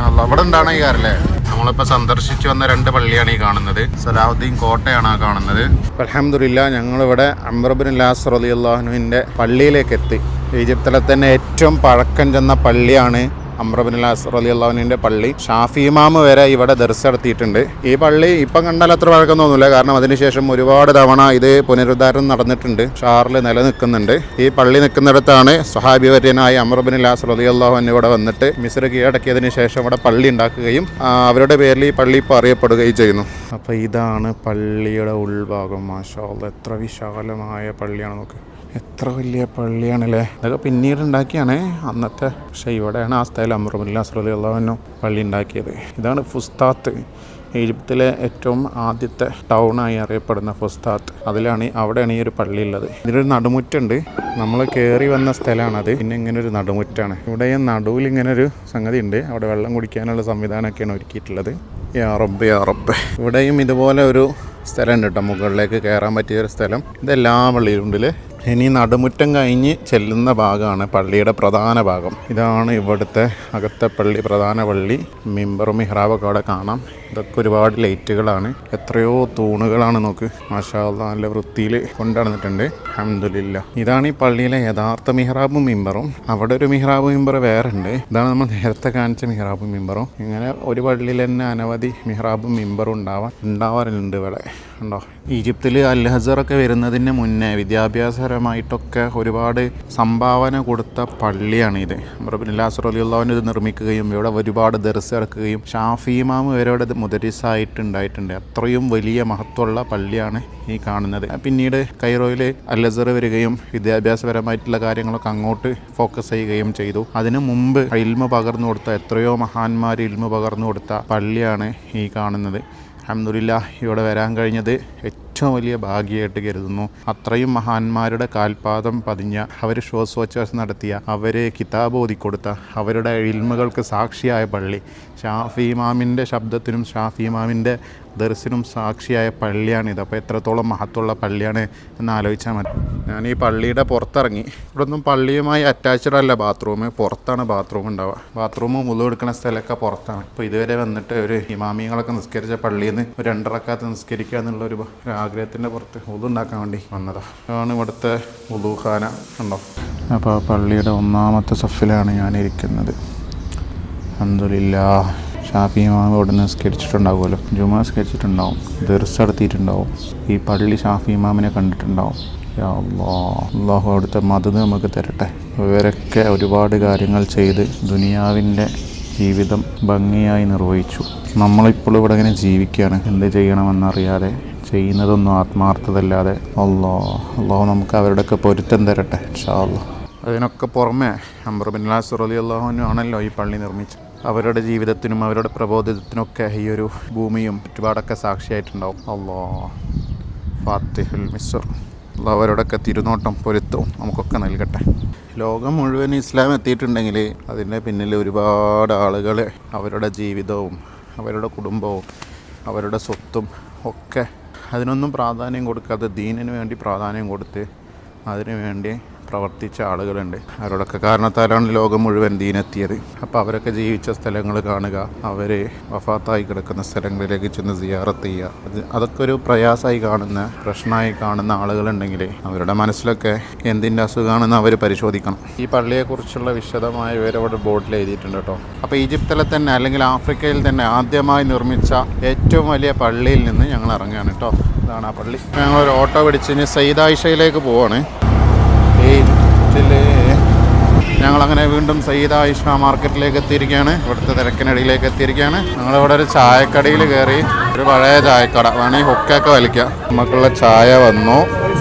ഇവിടെ ഉണ്ടാണ് ഈ കാരല്ലേ. നമ്മളിപ്പോൾ സന്ദർശിച്ചു വന്ന 2 പള്ളിയാണ് ഈ കാണുന്നത്. സലാഹുദ്ദീൻ കോട്ടയാണ് ആ കാണുന്നത്. അൽഹംദുലില്ലാഹ് ഞങ്ങളിവിടെ അംർ ഇബ്നു അൽ-ആസ് റളിയല്ലാഹു അൻഹുവിൻ്റെ പള്ളിയിലേക്ക് എത്തി. ഈജിപ്തിലെ തന്നെ ഏറ്റവും പഴക്കം ചെന്ന പള്ളിയാണ് അംർ ഇബ്നു അൽ-ആസ് റളിയല്ലാഹു അൻഹുവിൻ്റെ പള്ളി. ഷാഫി ഇമാമ് വരെ ഇവിടെ ദർസ് നടത്തിയിട്ടുണ്ട്. ഈ പള്ളി ഇപ്പം കണ്ടാൽ അത്ര പഴക്കം തോന്നില്ല, കാരണം അതിനുശേഷം ഒരുപാട് തവണ ഇത് പുനരുദ്ധാരണം നടന്നിട്ടുണ്ട്. ഷാറിൽ നിലനിൽക്കുന്നുണ്ട്. ഈ പള്ളി നിൽക്കുന്നിടത്താണ് സ്വഹാബിവര്യനായ അംർ ഇബ്നു അൽ-ആസ് റളിയല്ലാഹു അൻഹു ഇവിടെ വന്നിട്ട് മിസ്ർ കീഴടക്കിയതിന് ശേഷം ഇവിടെ പള്ളി ഉണ്ടാക്കുകയും അവരുടെ പേരിൽ ഈ പള്ളി ഇപ്പോൾ അറിയപ്പെടുകയും ചെയ്യുന്നു. അപ്പോൾ ഇതാണ് പള്ളിയുടെ ഉൾഭാഗം. മാഷാ അല്ലാഹ്, എത്ര വിശാലമായ പള്ളിയാണ്. നോക്ക്, എത്ര വലിയ പള്ളിയാണല്ലേ. ഇതൊക്കെ പിന്നീട് ഉണ്ടാക്കിയാണ് അന്നത്തെ. പക്ഷേ ഇവിടെയാണ് ആ സ്ഥലം അംർ ഇബ്നു അൽ-ആസ് റളിയല്ലാഹു അൻഹു പള്ളി ഉണ്ടാക്കിയത്. ഇതാണ് ഫുസ്താത്ത്, ഈജിപ്തിലെ ഏറ്റവും ആദ്യത്തെ ടൗണായി അറിയപ്പെടുന്ന ഫുസ്താത്ത്. അവിടെയാണ് ഈ ഒരു പള്ളി ഉള്ളത്. ഇതിനൊരു നടുമുറ്റുണ്ട്. നമ്മൾ കയറി വന്ന സ്ഥലമാണത്. പിന്നെ ഇങ്ങനൊരു നടുമുറ്റാണ്. ഇവിടെ നടുവിൽ ഇങ്ങനൊരു സംഗതി ഉണ്ട്. അവിടെ വെള്ളം കുടിക്കാനുള്ള സംവിധാനമൊക്കെയാണ് ഒരുക്കിയിട്ടുള്ളത്. യാ റബ്ബ് യാ റബ്ബ്. ഇവിടെയും ഇതുപോലെ ഒരു സ്ഥലം ഉണ്ട് കേട്ടോ, മുകളിലേക്ക് കയറാൻ പറ്റിയൊരു സ്ഥലം. ഇതെല്ലാ പള്ളിയിലും ഉണ്ടല്ലേ. ഇനി നടുമുറ്റം കഴിഞ്ഞ് ചെല്ലുന്ന ഭാഗമാണ് പള്ളിയുടെ പ്രധാന ഭാഗം. ഇതാണ് ഇവിടുത്തെ അകത്തെ പള്ളി, പ്രധാന പള്ളി. മിമ്പറും മിഹ്റാബൊക്കെ അവിടെ കാണാം. ഇതൊക്കെ ഒരുപാട് ലൈറ്റുകളാണ്. എത്രയോ തൂണുകളാണ്. നോക്ക്, മാഷാ അല്ലാഹ്, നല്ല വൃത്തിയിൽ കൊണ്ടുനടന്നിട്ടുണ്ട്. അൽഹംദുലില്ലാഹ്. ഇതാണ് ഈ പള്ളിയിലെ യഥാർത്ഥ മിഹ്റാബും മിമ്പറും. അവിടെ ഒരു മിഹ്റാബ് മിമ്പർ വേറെ ഉണ്ട്. ഇതാണ് നമ്മൾ നേരത്തെ കാണിച്ച മിഹ്റാബും മിമ്പറും. ഇങ്ങനെ ഒരു പള്ളിയിൽ തന്നെ അനവധി മിഹ്റാബും മിമ്പറും ഉണ്ടാവാറുണ്ട് ഇവിടെ. ഉണ്ടോ? ഈജിപ്തിൽ അൽ അസ്ഹറൊക്കെ വരുന്നതിന് മുന്നേ വിദ്യാഭ്യാസപരമായിട്ടൊക്കെ ഒരുപാട് സംഭാവന കൊടുത്ത പള്ളിയാണിത്. അംർ ഇബ്നു അൽ-ആസ് റളിയല്ലാഹു അൻഹു ഇത് നിർമ്മിക്കുകയും ഇവിടെ ഒരുപാട് ദർസ് ഇറക്കുകയും ഷാഫി ഇമാം വരെ ഇവിടെ മുദരിസായിട്ടുണ്ടായിട്ടുണ്ട്. അത്രയും വലിയ മഹത്വമുള്ള പള്ളിയാണ് ഈ കാണുന്നത്. പിന്നീട് കൈറോയിൽ അൽ അസ്ഹർ വരികയും വിദ്യാഭ്യാസപരമായിട്ടുള്ള കാര്യങ്ങളൊക്കെ അങ്ങോട്ട് ഫോക്കസ് ചെയ്യുകയും ചെയ്തു. അതിനു മുമ്പ് ഇൽമ പകർന്നു കൊടുത്ത എത്രയോ മഹാന്മാർ ഇൽമ പകർന്നു കൊടുത്ത പള്ളിയാണ് ഈ കാണുന്നത്. അൽഹംദുലില്ലാഹ്, ഇവിടെ വരാൻ കഴിഞ്ഞത് ഏറ്റവും വലിയ ഭാഗ്യമായിട്ട് കരുതുന്നു. അത്രയും മഹാന്മാരുടെ കാൽപാദം പതിഞ്ഞ, അവർ ശ്വാസോച്ഛ്വാസം നടത്തിയ, അവർ കിതാബ് ഓതിക്കൊടുത്ത, അവരുടെ ഇൽമുകൾക്ക് സാക്ഷിയായ പള്ളി, ഷാഫി ഇമാമിൻ്റെ ശബ്ദത്തിനും ഷാഫി ഇമാമിൻ്റെ ദർസിനും സാക്ഷിയായ പള്ളിയാണിത്. അപ്പോൾ എത്രത്തോളം മഹത്വമുള്ള പള്ളിയാണ് എന്ന് ആലോചിച്ചാൽ മതി. ഞാൻ ഈ പള്ളിയുടെ പുറത്തിറങ്ങി. ഇവിടെ ഒന്നും പള്ളിയുമായി അറ്റാച്ച്ഡ് അല്ല ബാത്റൂം, പുറത്താണ് ബാത്റൂം ഉണ്ടാവുക. ബാത്റൂമും മുളു എടുക്കുന്ന സ്ഥലമൊക്കെ പുറത്താണ്. അപ്പോൾ ഇതുവരെ വന്നിട്ട് ഒരു ഇമാമിങ്ങളൊക്കെ നിസ്കരിച്ച പള്ളിയിൽ നിന്ന് ഒരു 2 റക്അത്ത് നിസ്കരിക്കുക എന്നുള്ളൊരു ആഗ്രഹത്തിൻ്റെ പുറത്ത് വുളു ഉണ്ടാക്കാൻ വേണ്ടി വന്നതാണ്. അതാണ് ഇവിടുത്തെ വുളുഖാന. ഉണ്ടോ? അപ്പോൾ ആ പള്ളിയുടെ 1-ാമത്തെ സഫിലാണ് ഞാനിരിക്കുന്നത്. അൽഹംദുലില്ലാഹ്. ഷാഫി ഇമാം ഇവിടെ നിസ്കരിച്ചിട്ടുണ്ടാവുമല്ലോ, ജുമാ നിസ്കരിച്ചിട്ടുണ്ടാവും, ദർസ് നടത്തിയിട്ടുണ്ടാവും. ഈ പള്ളി ഷാഫി ഇമാമിനെ കണ്ടിട്ടുണ്ടാവും. യാ അല്ലാഹ്, അല്ലാഹു അവിടുത്തെ മദദ് നമുക്ക് തരട്ടെ. ഇവരൊക്കെ ഒരുപാട് കാര്യങ്ങൾ ചെയ്ത് ദുനിയാവിൻ്റെ ജീവിതം ഭംഗിയായി നിർവഹിച്ചു. നമ്മളിപ്പോൾ ഇവിടെ ഇങ്ങനെ ജീവിക്കുകയാണ്, എന്ത് ചെയ്യണമെന്നറിയാതെ, ചെയ്യുന്നതൊന്നും ആത്മാർത്ഥതല്ലാതെ. അല്ലാഹു നമുക്ക് അവരുടെയൊക്കെ പൊരുത്തം തരട്ടെ ഇൻഷാ അല്ലാഹ്. അതിനൊക്കെ പുറമെ അംർ ഇബ്നു അൽ-ആസ് റളിയല്ലാഹു അൻഹു ആണല്ലോ ഈ പള്ളി നിർമ്മിച്ചത്. അവരുടെ ജീവിതത്തിനും അവരുടെ പ്രബോധനത്തിനൊക്കെ ഈ ഒരു ഭൂമിയും ചുറ്റുപാടൊക്കെ സാക്ഷിയായിട്ടുണ്ടാവും. അല്ലാഹ് ഫാത്തിഹുൽ മിസ്ർ. അല്ലാഹു അവരോടൊക്കെ തിരുനോട്ടം പൊരുത്തവും നമുക്കൊക്കെ നൽകട്ടെ. ലോകം മുഴുവൻ ഇസ്ലാം എത്തിയിട്ടുണ്ടെങ്കിൽ അതിൻ്റെ പിന്നിൽ ഒരുപാട് ആളുകൾ അവരുടെ ജീവിതവും അവരുടെ കുടുംബവും അവരുടെ സ്വത്തും ഒക്കെ അതിനൊന്നും പ്രാധാന്യം കൊടുക്കാതെ ദീനിന് വേണ്ടി പ്രാധാന്യം കൊടുത്ത് അതിനു വേണ്ടി പ്രവർത്തിച്ച ആളുകളുണ്ട്. അവരോടൊക്കെ കാരണത്താലാണ് ലോകം മുഴുവൻ ദീനെത്തിയത്. അപ്പോൾ അവരൊക്കെ ജീവിച്ച സ്ഥലങ്ങൾ കാണുക, അവർ വഫാത്തായി കിടക്കുന്ന സ്ഥലങ്ങളിലേക്ക് ചെന്ന് സിയാറത്ത് ചെയ്യുക, അതൊക്കെ ഒരു പ്രയാസമായി കാണുന്ന, പ്രശ്നമായി കാണുന്ന ആളുകളുണ്ടെങ്കിൽ അവരുടെ മനസ്സിലൊക്കെ എന്തിൻ്റെ അസുഖമാണെന്ന് അവർ പരിശോധിക്കണം. ഈ പള്ളിയെക്കുറിച്ചുള്ള വിശദമായ വിവരം ബോർഡിൽ എഴുതിയിട്ടുണ്ട് കേട്ടോ. അപ്പോൾ ഈജിപ്തിലെ തന്നെ അല്ലെങ്കിൽ ആഫ്രിക്കയിൽ തന്നെ ആദ്യമായി നിർമ്മിച്ച ഏറ്റവും വലിയ പള്ളിയിൽ നിന്ന് ഞങ്ങൾ ഇറങ്ങുകയാണ് കേട്ടോ. ഇതാണ് ആ പള്ളി. ഞങ്ങളൊരു ഓട്ടോ പിടിച്ച് സയ്യിദ് ആയിഷയിലേക്ക് പോവാണ്. ഞങ്ങളങ്ങനെ വീണ്ടും സയ്യിദ് ആയിഷ മാർക്കറ്റിലേക്ക് എത്തിയിരിക്കുകയാണ്. ഇവിടുത്തെ തിരക്കിനടിയിലേക്ക് എത്തിയിരിക്കുകയാണ്. ഞങ്ങളിവിടെ ഒരു ചായക്കടയിൽ കയറി. ഒരു പഴയ ചായക്കട, വേണമെങ്കിൽ ഹുക്കൊക്കെ വലിക്കാം. നമുക്കുള്ള ചായ വന്നു.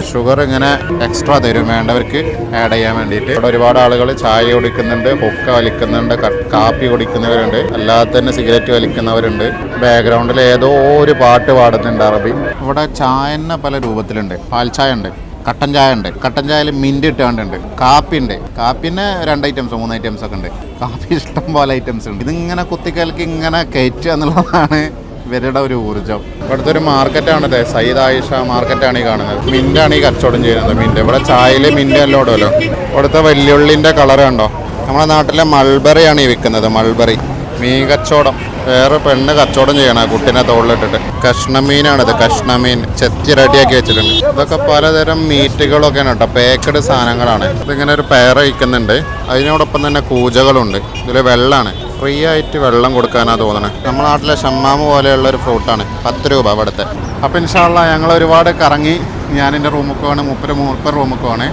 ഷുഗർ ഇങ്ങനെ എക്സ്ട്രാ തരും വേണ്ടവർക്ക് ആഡ് ചെയ്യാൻ വേണ്ടിയിട്ട്. ഇവിടെ ഒരുപാട് ആളുകൾ ചായ കുടിക്കുന്നുണ്ട്, ഹുക്ക വലിക്കുന്നുണ്ട്, കാപ്പി കുടിക്കുന്നവരുണ്ട്, അല്ലാതെ തന്നെ സിഗരറ്റ് വലിക്കുന്നവരുണ്ട്. ബാക്ക്ഗ്രൗണ്ടിൽ ഏതോ ഒരു പാട്ട് പാടുന്നുണ്ട് അറബി. ഇവിടെ ചായന്നെ പല രൂപത്തിലുണ്ട്. പാൽ ചായ ഉണ്ട്, കട്ടൻ ചായ ഉണ്ട്. കട്ടൻ ചായയിൽ മിൻറ്റ് ഇട്ടാണ്ടുണ്ട്. കാപ്പി ഉണ്ട്. കാപ്പിന് 2 ഐറ്റംസ് 3 ഐറ്റംസ് ഒക്കെ ഉണ്ട്. കാപ്പി ഇഷ്ടം പോലെ ഐറ്റംസ് ഉണ്ട്. ഇതിങ്ങനെ കുത്തിക്കലക്ക് ഇങ്ങനെ കയറ്റുക എന്നുള്ളതാണ് ഇവരുടെ ഒരു ഊർജ്ജം. ഇവിടുത്തെ ഒരു മാർക്കറ്റാണിത്, സയ്യിദ് ആയിഷ മാർക്കറ്റാണ് ഈ കാണുന്നത്. മിൻ്റാണ് ഈ കച്ചവടം ചെയ്യുന്നത്. മിൻറ്റ് ഇവിടെ ചായയിൽ മിൻറ്റ് എല്ലാം ഇടുമല്ലോ. ഇവിടുത്തെ വെല്ലുള്ളിൻ്റെ കളർ കണ്ടോ. നമ്മുടെ നാട്ടിലെ മൾബറിയാണ് ഈ വിൽക്കുന്നത്. മൾബറി മീൻ കച്ചവടം. വേറെ പെണ്ണ് കച്ചവടം ചെയ്യണം കുട്ടീനെ തോളിലിട്ടിട്ട്. കഷ്ണമീനാണിത്. കഷ്ണമീൻ ചെത്തി റെഡിയാക്കി വെച്ചിട്ടുണ്ട്. ഇതൊക്കെ പലതരം മീറ്റുകളൊക്കെയാണ് കേട്ടോ. പേക്കഡ് സാധനങ്ങളാണ്. ഇതിങ്ങനെ ഒരു പെയർ വയ്ക്കുന്നുണ്ട്. അതിനോടൊപ്പം തന്നെ കൂജകളുണ്ട്. ഇതിൽ വെള്ളമാണ്. ഫ്രീ ആയിട്ട് വെള്ളം കൊടുക്കാനാണ് തോന്നണേ. നമ്മുടെ നാട്ടിലെ ഷമ്മാമ് പോലെയുള്ള ഒരു ഫ്രൂട്ടാണ്. 10 രൂപ ഇവിടുത്തെ. അപ്പോൾ ഇൻഷാ അല്ലാ ഞങ്ങൾ ഒരുപാട് കറങ്ങി. ഞാൻ എൻ്റെ റൂമിൽ പോവാണ്. മൂപ്പർ റൂമിൽ പോവാണ്.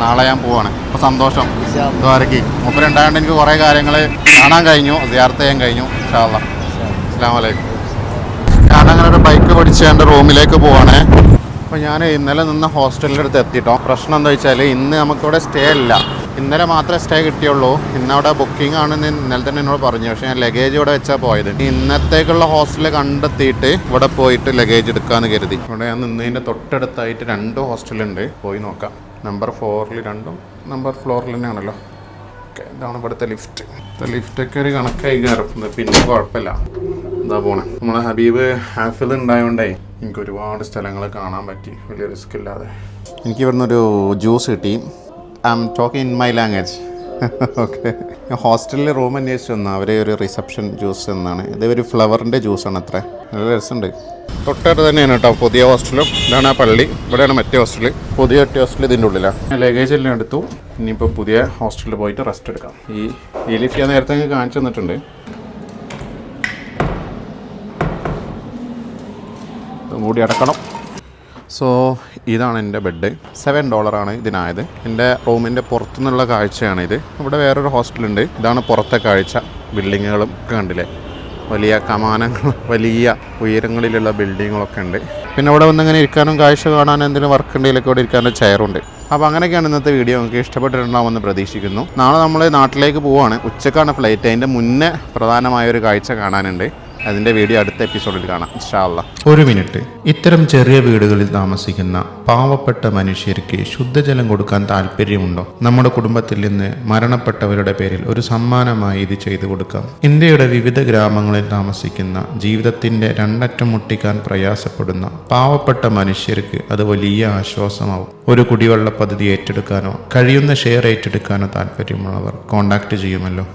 നാളെ ഞാൻ പോവാണ്. അപ്പോൾ സന്തോഷം. ദ്വാരക്ക് മൂപ്പർ ഉണ്ടായതുകൊണ്ട് എനിക്ക് കുറേ കാര്യങ്ങൾ കാണാൻ കഴിഞ്ഞു, സിയാറത്ത് ചെയ്യാൻ കഴിഞ്ഞു. ഇൻഷാ അല്ലാ. അസ്സലാമു അലൈക്കും. ഞാനങ്ങനെ ഒരു ബൈക്ക് പഠിച്ച് എൻ്റെ റൂമിലേക്ക് പോവാണ്. അപ്പോൾ ഞാൻ ഇന്നലെ നിന്ന് ഹോസ്റ്റലിൻ്റെ അടുത്ത് എത്തിയിട്ടോ. പ്രശ്നം എന്താ വെച്ചാൽ ഇന്ന് നമുക്കിവിടെ സ്റ്റേ ഇല്ല. ഇന്നലെ മാത്രമേ സ്റ്റേ കിട്ടിയുള്ളൂ. ഇന്നവിടെ ബുക്കിംഗ് ആണെന്ന് ഇന്നലെ തന്നെ എന്നോട് പറഞ്ഞു. പക്ഷേ ഞാൻ ലഗേജ് ഇവിടെ വെച്ചാൽ പോയത്. ഇന്നത്തേക്കുള്ള ഹോസ്റ്റൽ കണ്ടെത്തിയിട്ട് ഇവിടെ പോയിട്ട് ലഗേജ് എടുക്കാമെന്ന് കരുതി. ഇവിടെ ഞാൻ നിന്നതിൻ്റെ തൊട്ടടുത്തായിട്ട് 2 ഹോസ്റ്റലുണ്ട്. പോയി നോക്കാം. നമ്പർ 4 രണ്ടും നമ്പർ ഫ്ലോറിൽ തന്നെയാണല്ലോ. ഓക്കെ, ഇതാണ് ഇവിടുത്തെ ലിഫ്റ്റ്. ലിഫ്റ്റൊക്കെ ഒരു കണക്കായി കയറുന്നത്. പിന്നെ കുഴപ്പമില്ല. എന്താ പോണേ. നമ്മളെ ഹബീബ് ഹാഫിൽ ഉണ്ടായതുകൊണ്ടേ എനിക്ക് ഒരുപാട് സ്ഥലങ്ങൾ കാണാൻ പറ്റി, വലിയ റിസ്ക് ഇല്ലാതെ. എനിക്ക് ഇവിടുന്ന് ഒരു ജ്യൂസ് കിട്ടി. I am talking in my language. Okay, ഞാൻ ഹോസ്റ്റലിൽ റൂം അന്വേഷിച്ച് വന്നു. അവർ ഒരു റിസപ്ഷൻ ജ്യൂസ് എന്നാണ്. ഇത് ഒരു ഫ്ലവറിൻ്റെ ജ്യൂസാണ്. അത്ര നല്ല രസമുണ്ട്. തൊട്ടടുത്ത് തന്നെയാണ് കേട്ടോ പുതിയ ഹോസ്റ്റലും. ഇതാണ് ആ പള്ളി. ഇവിടെയാണ് മറ്റേ ഹോസ്റ്റൽ. പുതിയ ഹോസ്റ്റൽ ഇതിൻ്റെ ഉള്ളിലാണ്. ലഗേജ് എല്ലാം എടുത്തു. ഇനിയിപ്പോൾ പുതിയ ഹോസ്റ്റലിൽ പോയിട്ട് റെസ്റ്റ് എടുക്കാം. ഈ ലിഫ്റ്റ് ഞാൻ നേരത്തെ കാണിച്ചു തന്നിട്ടുണ്ട്. കൂടി അടക്കണം. സോ ഇതാണ് എൻ്റെ ബെഡ്. $7 ഇതിനായത്. എൻ്റെ റൂമിൻ്റെ പുറത്തുനിന്നുള്ള കാഴ്ചയാണിത്. ഇവിടെ വേറൊരു ഹോസ്റ്റലുണ്ട്. ഇതാണ് പുറത്തെ കാഴ്ച. ബിൽഡിങ്ങുകളും കണ്ടില്ലേ, വലിയ കമാനങ്ങൾ, വലിയ ഉയരങ്ങളിലുള്ള ബിൽഡിങ്ങുകളൊക്കെ ഉണ്ട്. പിന്നെ ഇവിടെ വന്നിങ്ങനെ ഇരിക്കാനും കാഴ്ച കാണാനും എന്തെങ്കിലും വർക്ക് ഉണ്ടെങ്കിലൊക്കെ ഇവിടെ ഇരിക്കാനും ചെയറുണ്ട്. അപ്പോൾ അങ്ങനെയൊക്കെയാണ് ഇന്നത്തെ വീഡിയോ. നിങ്ങൾക്ക് ഇഷ്ടപ്പെട്ടിട്ടുണ്ടാവുമെന്ന് പ്രതീക്ഷിക്കുന്നു. നാളെ നമ്മൾ നാട്ടിലേക്ക് പോവുകയാണ്. ഉച്ചക്കാണ് ഫ്ലൈറ്റ്. അതിൻ്റെ മുന്നേ പ്രധാനമായൊരു കാഴ്ച കാണാനുണ്ട്. അതിൻ്റെ വീഡിയോ അടുത്ത എപ്പിസോഡിൽ കാണാം ഇൻഷാ അല്ലാഹ്. 1 മിനിറ്റ്. ഇത്തരം ചെറിയ വീടുകളിൽ താമസിക്കുന്ന പാവപ്പെട്ട മനുഷ്യർക്ക് ശുദ്ധജലം കൊടുക്കാൻ താല്പര്യമുണ്ടോ? നമ്മുടെ കുടുംബത്തിൽ നിന്ന് മരണപ്പെട്ടവരുടെ പേരിൽ ഒരു സമ്മാനമായി ഇത് ചെയ്തു കൊടുക്കാം. ഇന്ത്യയുടെ വിവിധ ഗ്രാമങ്ങളിൽ താമസിക്കുന്ന ജീവിതത്തിൻ്റെ 2 അറ്റം മുട്ടിക്കാൻ പ്രയാസപ്പെടുന്ന പാവപ്പെട്ട മനുഷ്യർക്ക് അത് വലിയ ആശ്വാസമാവും. ഒരു കുടിവെള്ള പദ്ധതി ഏറ്റെടുക്കാനോ കഴിയുന്ന ഷെയർ ഏറ്റെടുക്കാനോ താല്പര്യമുള്ളവർ കോൺടാക്ട് ചെയ്യുമല്ലോ.